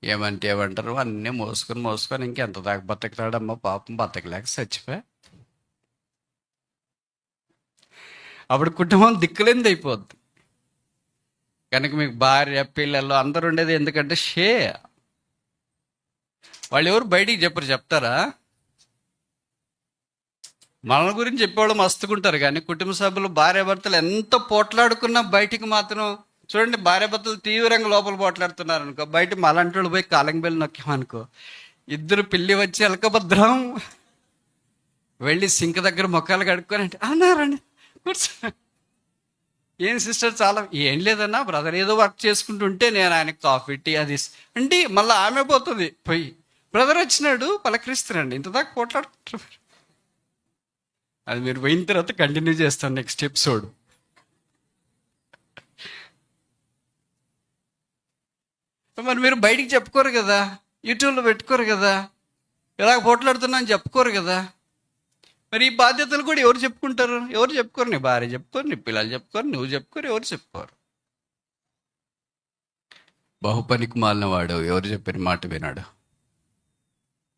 ఏమంటే ఏమంటారు, అన్నీ మోసుకొని మోసుకొని ఇంకెంత దాకా బతకతాడమ్మా పాపం, బతకలేక చచ్చిపోయా. అప్పుడు కుటుంబం దిక్కులేనిది అయిపోద్ది. కనుక మీకు భార్య పిల్లలు అందరు ఉండేది ఎందుకంటే వాళ్ళు ఎవరు బయటికి చెప్పరు, చెప్తారా? మన గురించి చెప్పేవాళ్ళు మస్తుకుంటారు, కానీ కుటుంబ సభ్యులు భార్యాభర్తలు ఎంత పోట్లాడుకున్నా బయటికి మాత్రం చూడండి, భార్యాభర్తలు తీవ్రంగా లోపల పోట్లాడుతున్నారు అనుకో, బయట మలాంటి వాళ్ళు పోయి కాలంగి బెల్లి నొక్కామనుకో, ఇద్దరు పిల్లి వచ్చి ఎలకభద్రం వెళ్ళి సింక్ దగ్గర మొక్కలు కడుక్కొని అంటే అన్నారండి కూర్చో. ఏం సిస్టర్ చాలా ఏం లేదన్నా బ్రదర్ ఏదో వర్క్ చేసుకుంటుంటే నేను ఆయనకు కాఫీ టీ అది అంటే మళ్ళీ ఆమె పోతుంది పోయి బ్రదర్ వచ్చినాడు పలకరిస్తున్నాడు. ఇంతదాకా పోట్లాడుకుంటారు. అది మీరు పోయిన తర్వాత కంటిన్యూ చేస్తాను నెక్స్ట్ ఎపిసోడ్. మరి మీరు బయటికి చెప్పుకోరు కదా, యూట్యూబ్లో పెట్టుకోరు కదా, ఇలా పోట్లాడుతున్నా అని చెప్పుకోరు కదా. మరి ఈ బాధ్యతలు కూడా ఎవరు చెప్పుకుంటారు? ఎవరు చెప్పుకోరు. నీ భార్య చెప్పుకోరు, నీ పిల్లలు చెప్పుకోరు, నువ్వు చెప్పుకోరు, ఎవరు చెప్పుకోరు. బహుపనికి మాలిన వాడు ఎవరు చెప్పిన మాట వినాడు.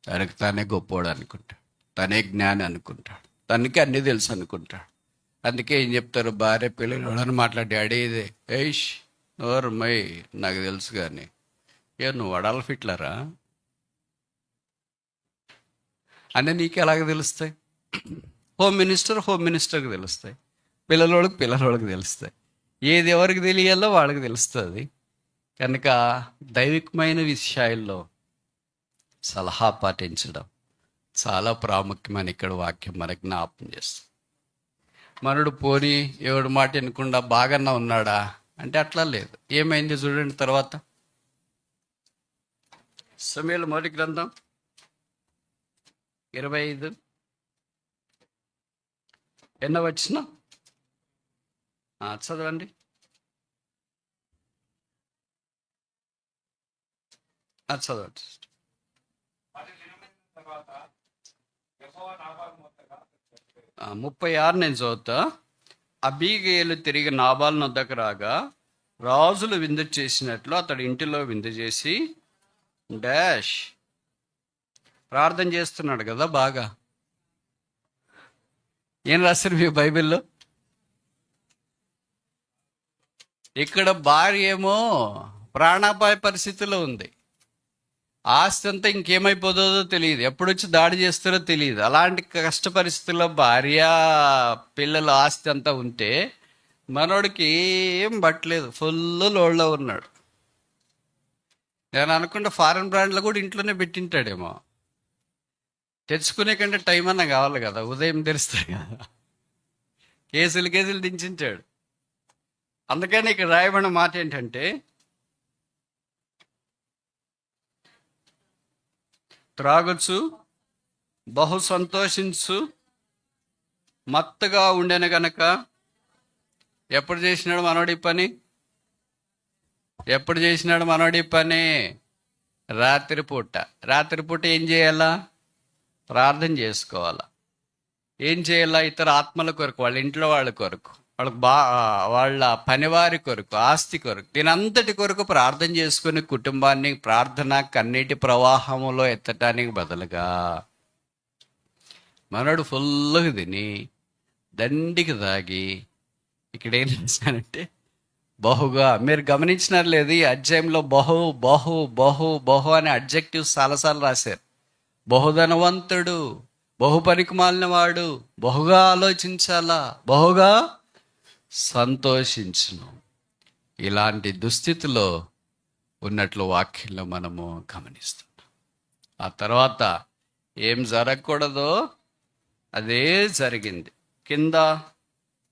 తనకు తానే గొప్పవాడు అనుకుంటాడు, తనే జ్ఞాని అనుకుంటాడు, తనకి అన్నీ తెలుసు అనుకుంటాడు. అందుకే ఏం చెప్తారు, భార్య పిల్లలు ఎవడని మాట్లాడి అడేదే ఏష్ నోరు మై నాకు తెలుసు కానీ నువ్వు వడాలి ఫిట్లరా అని నీకు ఎలాగ తెలుస్తాయి? హోమ్ మినిస్టర్కి తెలుస్తాయి, పిల్లలకి తెలుస్తాయి. ఏది ఎవరికి తెలియాలో వాళ్ళకి తెలుస్తుంది. కనుక దైవికమైన విషయాల్లో సలహా పాటించడం చాలా ప్రాముఖ్యమని ఇక్కడ వాక్యం మనకు జ్ఞాపకం చేస్తుంది. మనడు పోని ఎవడు మాట వినకుండా బాగన్నా ఉన్నాడా అంటే అట్లా లేదు. ఏమైంది చూడండి తర్వాత. సమూయేలు మొదటి గ్రంథం 25 ఎన్నో వచ్చిన చదవండి. చదవండి. 36 నేను చదువుతా. అబీగయలు తిరిగి నాబాలు వద్దకు రాగా రాజులు విందు చేసినట్లు అతడు ఇంటిలో విందు చేసి డాష్ ప్రార్థన చేస్తున్నాడు కదా. బాగా ఏం రాశారు మీ బైబిల్లో? ఇక్కడ భార్య ఏమో ప్రాణాపాయ పరిస్థితిలో ఉంది. ఆస్తి అంతా ఇంకేమైపోతుందో తెలియదు, ఎప్పుడొచ్చి దాడి చేస్తారో తెలియదు. అలాంటి కష్ట పరిస్థితుల్లో భార్య పిల్లల ఆస్తి అంతా ఉంటే మనోడికి ఏం పట్టలేదు, ఫుల్ లోడ్లో ఉన్నాడు. నేను అనుకుంటే ఫారెన్ బ్రాండ్లు కూడా ఇంట్లోనే పెట్టింటాడేమో. తెచ్చుకునే కంటే టైం అన్నా కావాలి కదా, ఉదయం తెలుస్తాయి కదా. కేసులు దించింటాడు. అందుకని ఇక్కడ రాయబడిన మాట ఏంటంటే, త్రాగొచ్చు, బహు సంతోషించు, మత్తుగా ఉండెను గనక. ఎప్పుడు చేసినాడు మనోడి పని? రాత్రిపూట ఏం చేయాలా? ప్రార్థన చేసుకోవాలా. ఏం చేయాలా? ఇతర ఆత్మల కొరకు, వాళ్ళ ఇంట్లో వాళ్ళ కొరకు, వాళ్ళ పనివారి కొరకు, ఆస్తి కొరకు, దీనంతటి కొరకు ప్రార్థన చేసుకుని కుటుంబాన్ని ప్రార్థన కన్నీటి ప్రవాహంలో ఎత్తటానికి బదులుగా మనోడు ఫుల్గా తిని దండికి తాగి ఇక్కడ ఏం చేశానంటే బహుగా, మీరు గమనించినారు లేదు ఈ అధ్యాయంలో బహు బహు బహు బహు అనే అడ్జెక్టివ్స్ చాలాసార్లు రాశారు. బహుధనవంతుడు, బహు పనికిమాలిన వాడు, బహుగా ఆలోచించాలా, బహుగా సంతోషించును. ఇలాంటి దుస్థితిలో ఉన్నట్లు వాక్యంలో మనము గమనిస్తున్నాం. ఆ తర్వాత ఏం జరగకూడదో అదే జరిగింది. కింద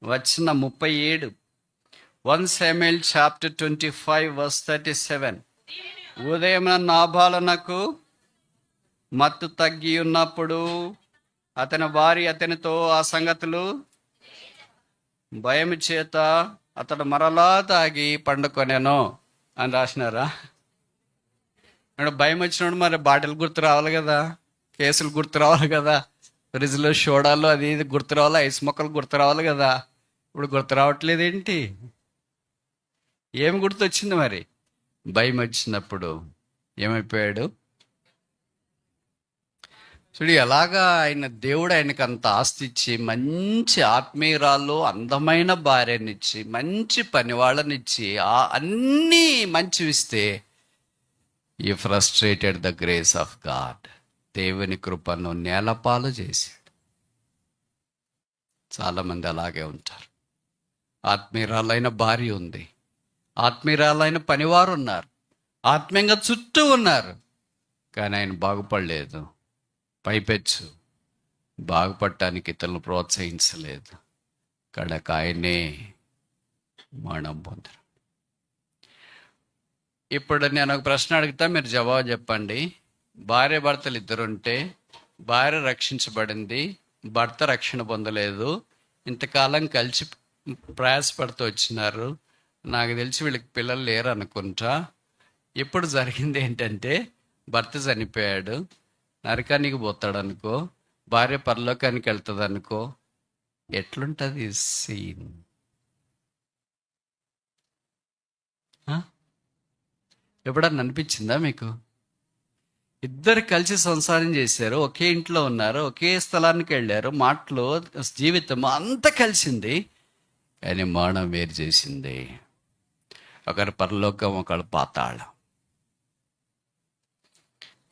వచ్చిన 37 1 Samuel chapter 25 verse 37. ఉదయం నాబాలునకు మత్తు తగ్గి ఉన్నప్పుడు అతని భార్య అతనితో ఆ సంగతులు భయం చేత అతడు మరలా తాగి పండుకొనేను అని రాసినారా? భయం వచ్చినప్పుడు మరి బాటిల్ గుర్తు రావాలి కదా, కేసులు గుర్తు రావాలి కదా, ఫ్రిడ్జ్లో సోడాలు అది ఇది గుర్తు రావాలి, ఐస్ మొక్కలు గుర్తు రావాలి కదా. ఇప్పుడు గుర్తు రావట్లేదు ఏంటి? ఏమి గుర్తొచ్చింది మరి? భయం వచ్చినప్పుడు ఏమైపోయాడు చూడు. ఎలాగా దేవుడు ఆయనకు అంత ఆస్తి ఇచ్చి, మంచి ఆత్మీయురాలు, అందమైన భార్యనిచ్చి, మంచి పని వాళ్ళనిచ్చి, అన్నీ మంచివిస్తే ఈ frustrated the grace of God, దేవుని కృపను నేలపాలు చేశాడు. చాలామంది అలాగే ఉంటారు. ఆత్మీయురాలైన భార్య ఉంది, ఆత్మీయురాలైన పనివారు ఉన్నారు, ఆత్మీయంగా చుట్టూ ఉన్నారు, కానీ ఆయన బాగుపడలేదు. పైపెచ్చు బాగుపడటానికి ఇతరులను ప్రోత్సహించలేదు. కడకు ఆయనే మరణం పొందారు. ఇప్పుడు నేను ఒక ప్రశ్న అడుగుతా, మీరు జవాబు చెప్పండి. భార్య భర్తలు ఇద్దరుంటే భార్య రక్షించబడింది, భర్త రక్షణ పొందలేదు. ఇంతకాలం కలిసి ప్రయాసపడుతూ వచ్చినారు. నాకు తెలిసి వీళ్ళకి పిల్లలు లేరు అనుకుంటా. ఇప్పుడు జరిగింది ఏంటంటే భర్త చనిపోయాడు, నరకానికి పోతాడు అనుకో, భార్య పరలోకానికి వెళ్తుంది అనుకో. ఎట్లుంటుంది సీన్? ఎప్పుడన్నా అనిపించిందా మీకు? ఇద్దరు కలిసి సంసారం చేశారు, ఒకే ఇంట్లో ఉన్నారు, ఒకే స్థలానికి వెళ్ళారు, మాటలు జీవితం అంతా కలిసింది, కానీ మరణం వేరు చేసింది. ఒకరు పరలోకం, ఒకరు పాతాళం.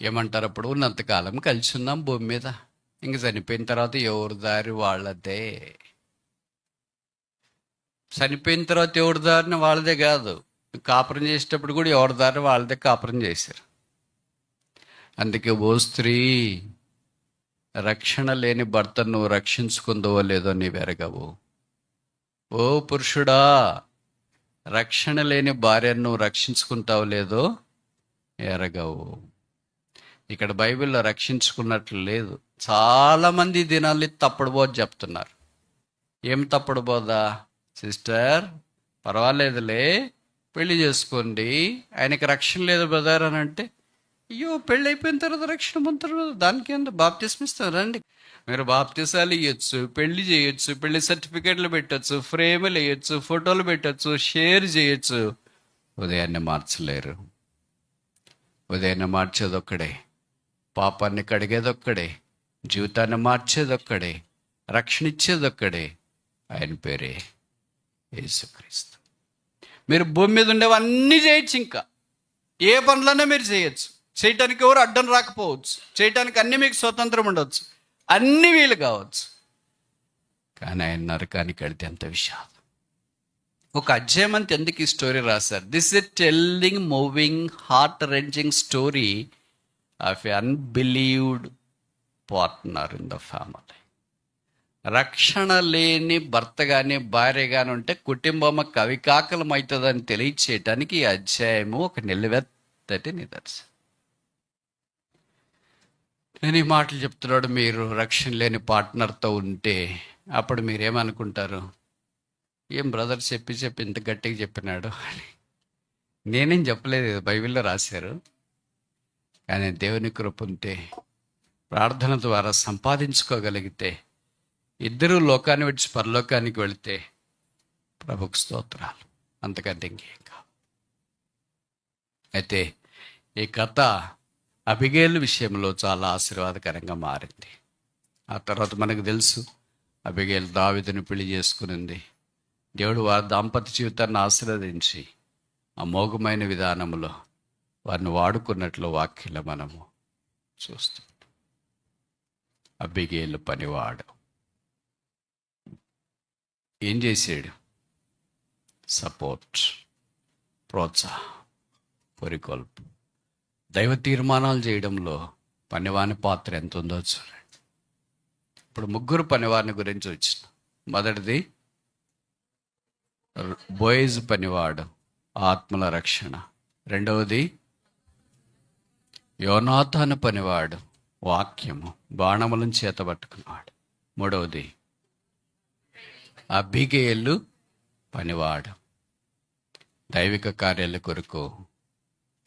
ఏమంటారు? అప్పుడు ఉన్నంతకాలం కలిసి ఉన్నాం భూమి మీద, ఇంక చనిపోయిన తర్వాత ఎవరి దారి వాళ్ళదే. చనిపోయిన తర్వాత ఎవరి దారిని వాళ్ళదే కాదు, కాపురం చేసేటప్పుడు కూడా ఎవరి దారి వాళ్ళదే కాపురం చేశారు. అందుకే ఓ స్త్రీ, రక్షణ లేని భర్తను నువ్వు రక్షించుకుందో లేదో నీవు ఎరగవు. ఓ పురుషుడా, రక్షణ లేని భార్యను నువ్వు రక్షించుకుంటావు లేదో ఎరగవు. ఇక్కడ బైబిల్లో రక్షించుకున్నట్లు లేదు. చాలామంది దినాలు తప్పుడు చెప్తున్నారు. ఏం తప్పుడు బోధ? సిస్టర్ పర్వాలేదులే, పెళ్లి చేసుకోండి, ఆయనకి రక్షణ లేదు బ్రదర్ అని అంటే, అయ్యో పెళ్ళి అయిపోయిన తర్వాత రక్షణ పొందుతారు, దానికి ఎంత బాప్తిస్మ ఇస్తారు రండి. మీరు బాప్తిసాలు ఇవ్వచ్చు, పెళ్లి చేయొచ్చు, పెళ్లి సర్టిఫికేట్లు పెట్టచ్చు, ఫ్రేములు వేయచ్చు, ఫోటోలు పెట్టచ్చు, షేర్ చేయొచ్చు. ఉదయాన్నే మార్చలేరు. ఉదయాన్నే మార్చేది ఒక్కడే, పాపాన్ని కడిగేది ఒక్కడే, జీవితాన్ని మార్చేది ఒక్కడే, రక్షణ ఇచ్చేది ఒక్కడే. ఆయన పేరే యేసుక్రీస్తు. మీరు భూమి మీద ఉండేవన్నీ చేయొచ్చు, ఇంకా ఏ పనులన్నా మీరు చేయొచ్చు, చేయటానికి ఎవరు అడ్డం రాకపోవచ్చు, చేయటానికి అన్నీ మీకు స్వతంత్రం ఉండవచ్చు, అన్నీ వీలు కావచ్చు. కానీ ఆయన నరకానికి వెళితే ఎంత విషాదం. ఒక అధ్యాయం అంత ఎందుకు ఈ స్టోరీ రాశారు? This is telling moving heart wrenching story of a unbelieved partner in the family. రక్షణ లేని భర్త కానీ భార్య కానీ ఉంటే కుటుంబం కవికాకలం అవుతుందని తెలియచేయటానికి ఈ అధ్యాయము ఒక నిలువెత్తటి నిదర్శనం. నేను ఈ మాటలు చెప్తున్నాడు. మీరు రక్షణ లేని పార్ట్నర్తో ఉంటే అప్పుడు మీరేమనుకుంటారు? ఏం బ్రదర్ చెప్పి ఇంత గట్టిగా చెప్పినాడు అని. నేనేం చెప్పలేదు, బైబిల్లో రాశారు. కానీ దేవుని కృప ఉంటే, ప్రార్థన ద్వారా సంపాదించుకోగలిగితే, ఇద్దరూ లోకాన్ని విడిచి పరలోకానికి వెళితే ప్రభుకు స్తోత్రాలు, అంతకంటే ఇంకేం కాదు. అయితే ఈ కథ అబిగేలు విషయంలో చాలా ఆశీర్వాదకరంగా మారింది. ఆ తర్వాత మనకు తెలుసు, అబిగేలు దావీదుని పెళ్లి చేసుకునింది. దేవుడు వారి దాంపత్య జీవితాన్ని ఆశీర్వదించి అమోఘమైన విధానంలో వారిని వాడుకున్నట్లు వాక్యంలో మనము చూస్తాం. అబిగేలు పనివాడు ఏం చేశాడు? సపోర్ట్, ప్రోత్సాహం, పొరికొల్పు, దైవ తీర్మానాలు చేయడంలో పనివాని పాత్ర ఎంత ఉందో చూడండి. ఇప్పుడు ముగ్గురు పనివారిని గురించి వచ్చిన. మొదటిది బోయజ్ పనివాడు, ఆత్మల రక్షణ. రెండవది యోనాతాను పనివాడు, వాక్యము, బాణములను చేతబట్టుకున్నాడు. మూడవది అబిగేలు పనివాడు, దైవిక కార్యాల కొరకు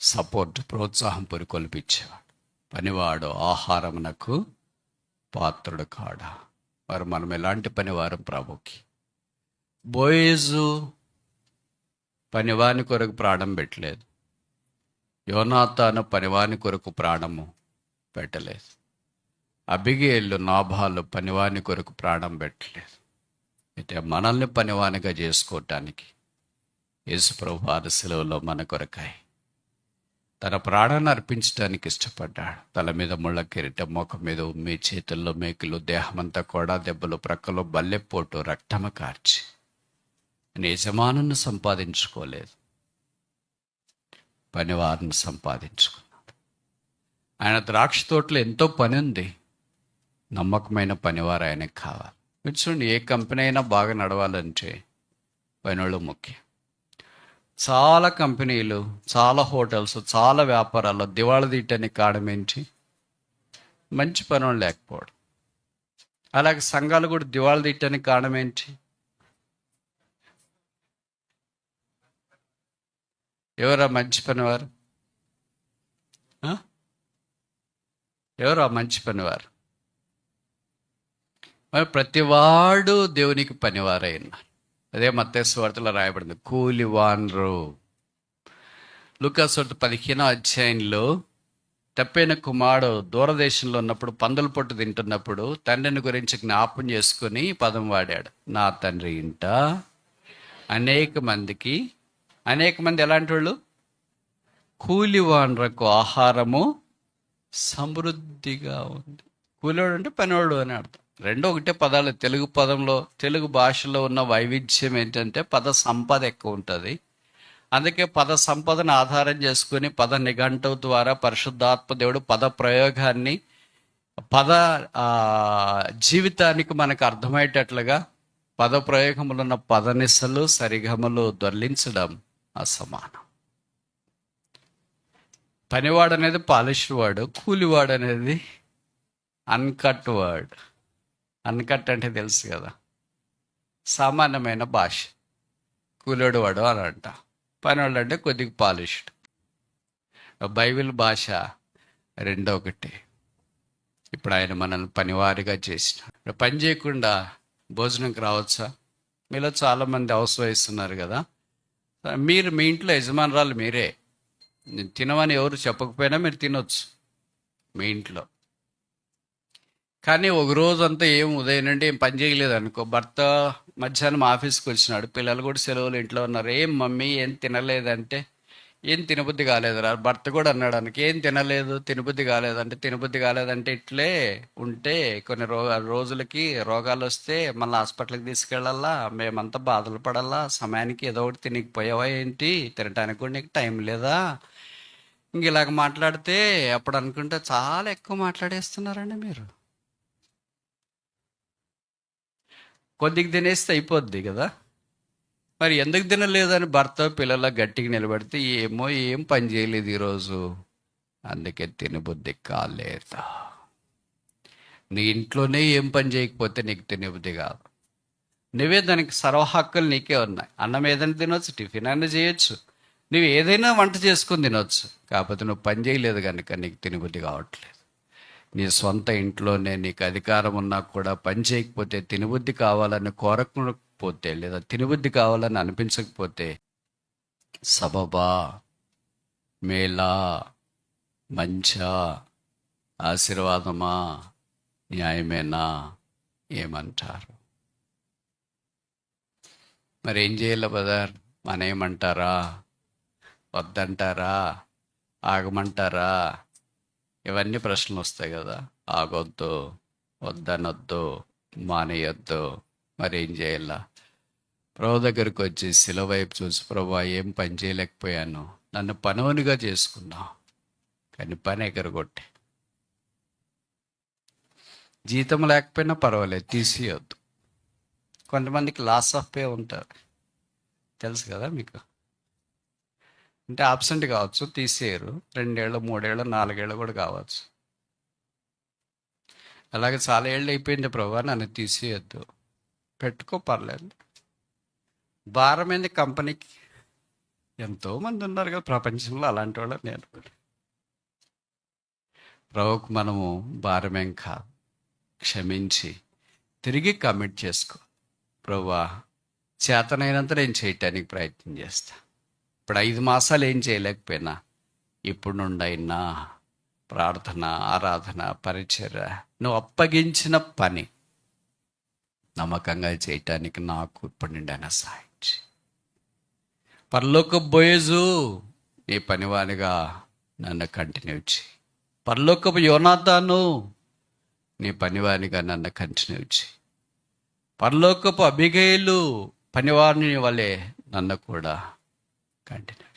సపోర్ట్, ప్రోత్సాహం పొరికొల్పించేవాడు. పనివాడు ఆహారమునకు పాత్రుడు కాడా. మరి మనం ఎలాంటి పనివారం ప్రభుకి? బోయేజు పనివాని కొరకు ప్రాణం పెట్టలేదు, యోనాతాను పనివాని కొరకు ప్రాణము పెట్టలేదు, అబిగేలు నాబాలు పనివాని కొరకు ప్రాణం పెట్టలేదు. అయితే మనల్ని పనివానిగా చేసుకోవటానికి యేసుప్రభు వారి శిలువలో మన కొరకై తన ప్రాణాన్ని అర్పించడానికి ఇష్టపడ్డాడు. తల మీద ముళ్ళ కిరీటం, ముఖం మీద ఉమ్మి, చేతుల్లో మేకులు, దేహమంతా కూడా దెబ్బలు, ప్రక్కలో బల్లెపోటు, రక్తము కార్చి యజమానుని సంపాదించుకోలేదు, పనివారిని సంపాదించుకున్నాడు. ఆయన ద్రాక్ష తోటలో ఎంతో పని ఉంది, నమ్మకమైన పనివారు ఆయనకు కావాలి. మీరు చూడండి, ఏ కంపెనీ అయినా బాగా నడవాలంటే పనివాళ్ళు ముఖ్యం. చాలా కంపెనీలు, చాలా హోటల్స్, చాలా వ్యాపారాల్లో దివాళా తీయటానికి కారణం ఏంటి? మంచి పనివాళ్ళు లేకపోవడం. అలాగే సంఘాలు కూడా దివాళా తీయటానికి కారణం ఏంటి? ఎవరా మంచి పనివారు? ఎవరు ఆ మంచి పనివారు? మరి ప్రతివాడు దేవునికి పనివారైన. అదే మత్తయి సువార్తలో రాయబడింది, కూలివాన్రు. లూకాసు సువార్త 15వ అధ్యాయంలో తప్పైన కుమారుడు దూరదేశంలో ఉన్నప్పుడు పందుల పొట్టు తింటున్నప్పుడు తండ్రిని గురించి జ్ఞాపం చేసుకుని పదం వాడాడు, నా తండ్రి ఇంట అనేక మంది ఎలాంటి వాళ్ళు? కూలివాన్రకు ఆహారము సమృద్ధిగా ఉంది. కూలివాడు అంటే పనివాడు అని అర్థం. రెండు ఒకటే పదాలు. తెలుగు పదంలో, తెలుగు భాషలో ఉన్న వైవిధ్యం ఏంటంటే పద సంపద ఎక్కువ ఉంటుంది. అందుకే పద సంపదను ఆధారం చేసుకుని పద నిఘంటువు ద్వారా పరిశుద్ధాత్మ దేవుడు పద ప్రయోగాన్ని, పద జీవితానికి మనకు అర్థమయ్యేటట్లుగా పద ప్రయోగములు ఉన్న పదనిసలు సరిగమలు దొర్లించడం అసమానం. పనివాడు అనేది పాలిష్డ్ వాడు, కూలివాడు అనేది అన్కట్ వర్డ్. అన్కట్ అంటే తెలుసు కదా, సామాన్యమైన భాష. కూలోడు వాడు అని అంట, పనివాడు అంటే కొద్దిగా పాలిష్డ్. బైబిల్ భాష రెండో ఒకటి. ఇప్పుడు ఆయన మనల్ని పనివారిగా చేసినాడు. పని చేయకుండా భోజనంకి రావచ్చా? మీలో చాలామంది హౌస్ వైఫ్స్ ఉన్నారు కదా, మీరు మీ ఇంట్లో యజమానురాలు మీరే. తినమని ఎవరు చెప్పకపోయినా మీరు తినొచ్చు మీ ఇంట్లో. కానీ ఒక రోజు అంతా ఉదయం నుండి ఏం పని చేయలేదు అనుకో, భర్త మధ్యాహ్నం ఆఫీస్కి వచ్చినాడు, పిల్లలు కూడా సెలవులు ఇంట్లో ఉన్నారు. ఏం మమ్మీ ఏం తినలేదంటే, ఏం తినబుద్ధి కాలేదురా. భర్త కూడా అన్నాడు అనుకో, ఏం తినలేదు, తినబుద్ధి కాలేదంటే ఇట్లే ఉంటే కొన్ని రోజులకి రోగాలు వస్తే మళ్ళీ హాస్పిటల్కి తీసుకెళ్ళాలా, మేమంతా బాధలు పడాలా, సమయానికి ఏదో ఒకటి తినకపోయావా ఏంటి, తినడానికి కూడా నీకు టైం లేదా, ఇంక ఇలాగ మాట్లాడితే అప్పుడు అనుకుంటే చాలా ఎక్కువ మాట్లాడేస్తున్నారండి మీరు. కొద్దిగా తినేస్తే అయిపోద్ది కదా. మరి ఎందుకు తినలేదని భర్త పిల్లల గట్టిగా నిలబడితే, ఏం పని చేయలేదు ఈరోజు, అందుకే తినబుద్ధి కాలేదా. నీ ఇంట్లోనే ఏం పని చేయకపోతే నీకు తినబుద్ధి కాదు. నువ్వే దానికి సర్వ హక్కులు నీకే ఉన్నాయి. అన్నం ఏదైనా తినొచ్చు, టిఫిన్ అయినా చేయొచ్చు, నువ్వు ఏదైనా వంట చేసుకొని తినొచ్చు. కాకపోతే నువ్వు పని చేయలేదు కనుక నీకు తినబుద్ధి కావట్లేదు. నీ సొంత ఇంట్లోనే నీకు అధికారం ఉన్నా కూడా పని చేయకపోతే, తినబుద్ధి కావాలని కోరకపోతే, లేదా తినబుద్ధి కావాలని అనిపించకపోతే, సబబా, మేలా, మంచా, ఆశీర్వాదమా, న్యాయమేనా ఏమంటారు? మరి ఏం చేయాలి బ్రదర్? మనేమంటారా, వద్దంటారా, ఆగమంటారా? ఇవన్నీ ప్రశ్నలు వస్తాయి కదా. ఆగొద్దు, వద్దనొద్దు, మానేయొద్దు, మరి ఏం చేయాలా? ప్రభు దగ్గరికి వచ్చి శిలువ వైపు చూసి, ప్రభు ఏం పని చేయలేకపోయాను, నన్ను పనునిగా చేసుకున్నావు, కానీ పని ఎగరగొట్టి, జీతం లేకపోయినా పర్వాలేదు తీసేయొద్దు. కొంతమందికి లాస్ ఆఫ్ పే ఉంటారు, తెలుసు కదా మీకు. అంటే ఆబ్సెంట్ కావచ్చు, తీసేయరు. 2 ఏళ్ళు 3 ఏళ్ళు 4 ఏళ్ళు కూడా కావచ్చు. అలాగే చాలా ఏళ్ళు అయిపోయింది ప్రభా, నన్ను తీసేయద్దు, పెట్టుకో పర్లేదు. భారమైంది కంపెనీకి. ఎంతోమంది ఉన్నారు కదా ప్రపంచంలో అలాంటి వాళ్ళు. నేను ప్రభుకు మనము భారమేం కాదు. క్షమించి తిరిగి కమిట్ చేసుకో. ప్రభువా, చేతనైనంత నేను చేయటానికి ప్రయత్నం చేస్తా. ఇప్పుడు 5 మాసాలు ఏం చేయలేకపోయినా, ఇప్పుడు నుండైనా ప్రార్థన, ఆరాధన, పరిచర్య, నువ్వు అప్పగించిన పని నమ్మకంగా చేయటానికి నాకు ఇప్పటి నుండి అయినా సాయించి. పరలోకపు బోయజు, నీ పనివానిగా నన్ను కంటిన్యూ చేయి. పరలోకపు యోనాతాను, నీ పనివానిగా నన్ను కంటిన్యూ చేయి. పరలోకపు అబిగయలు పనివారిని వలె నన్ను కూడా కంటిన్యూ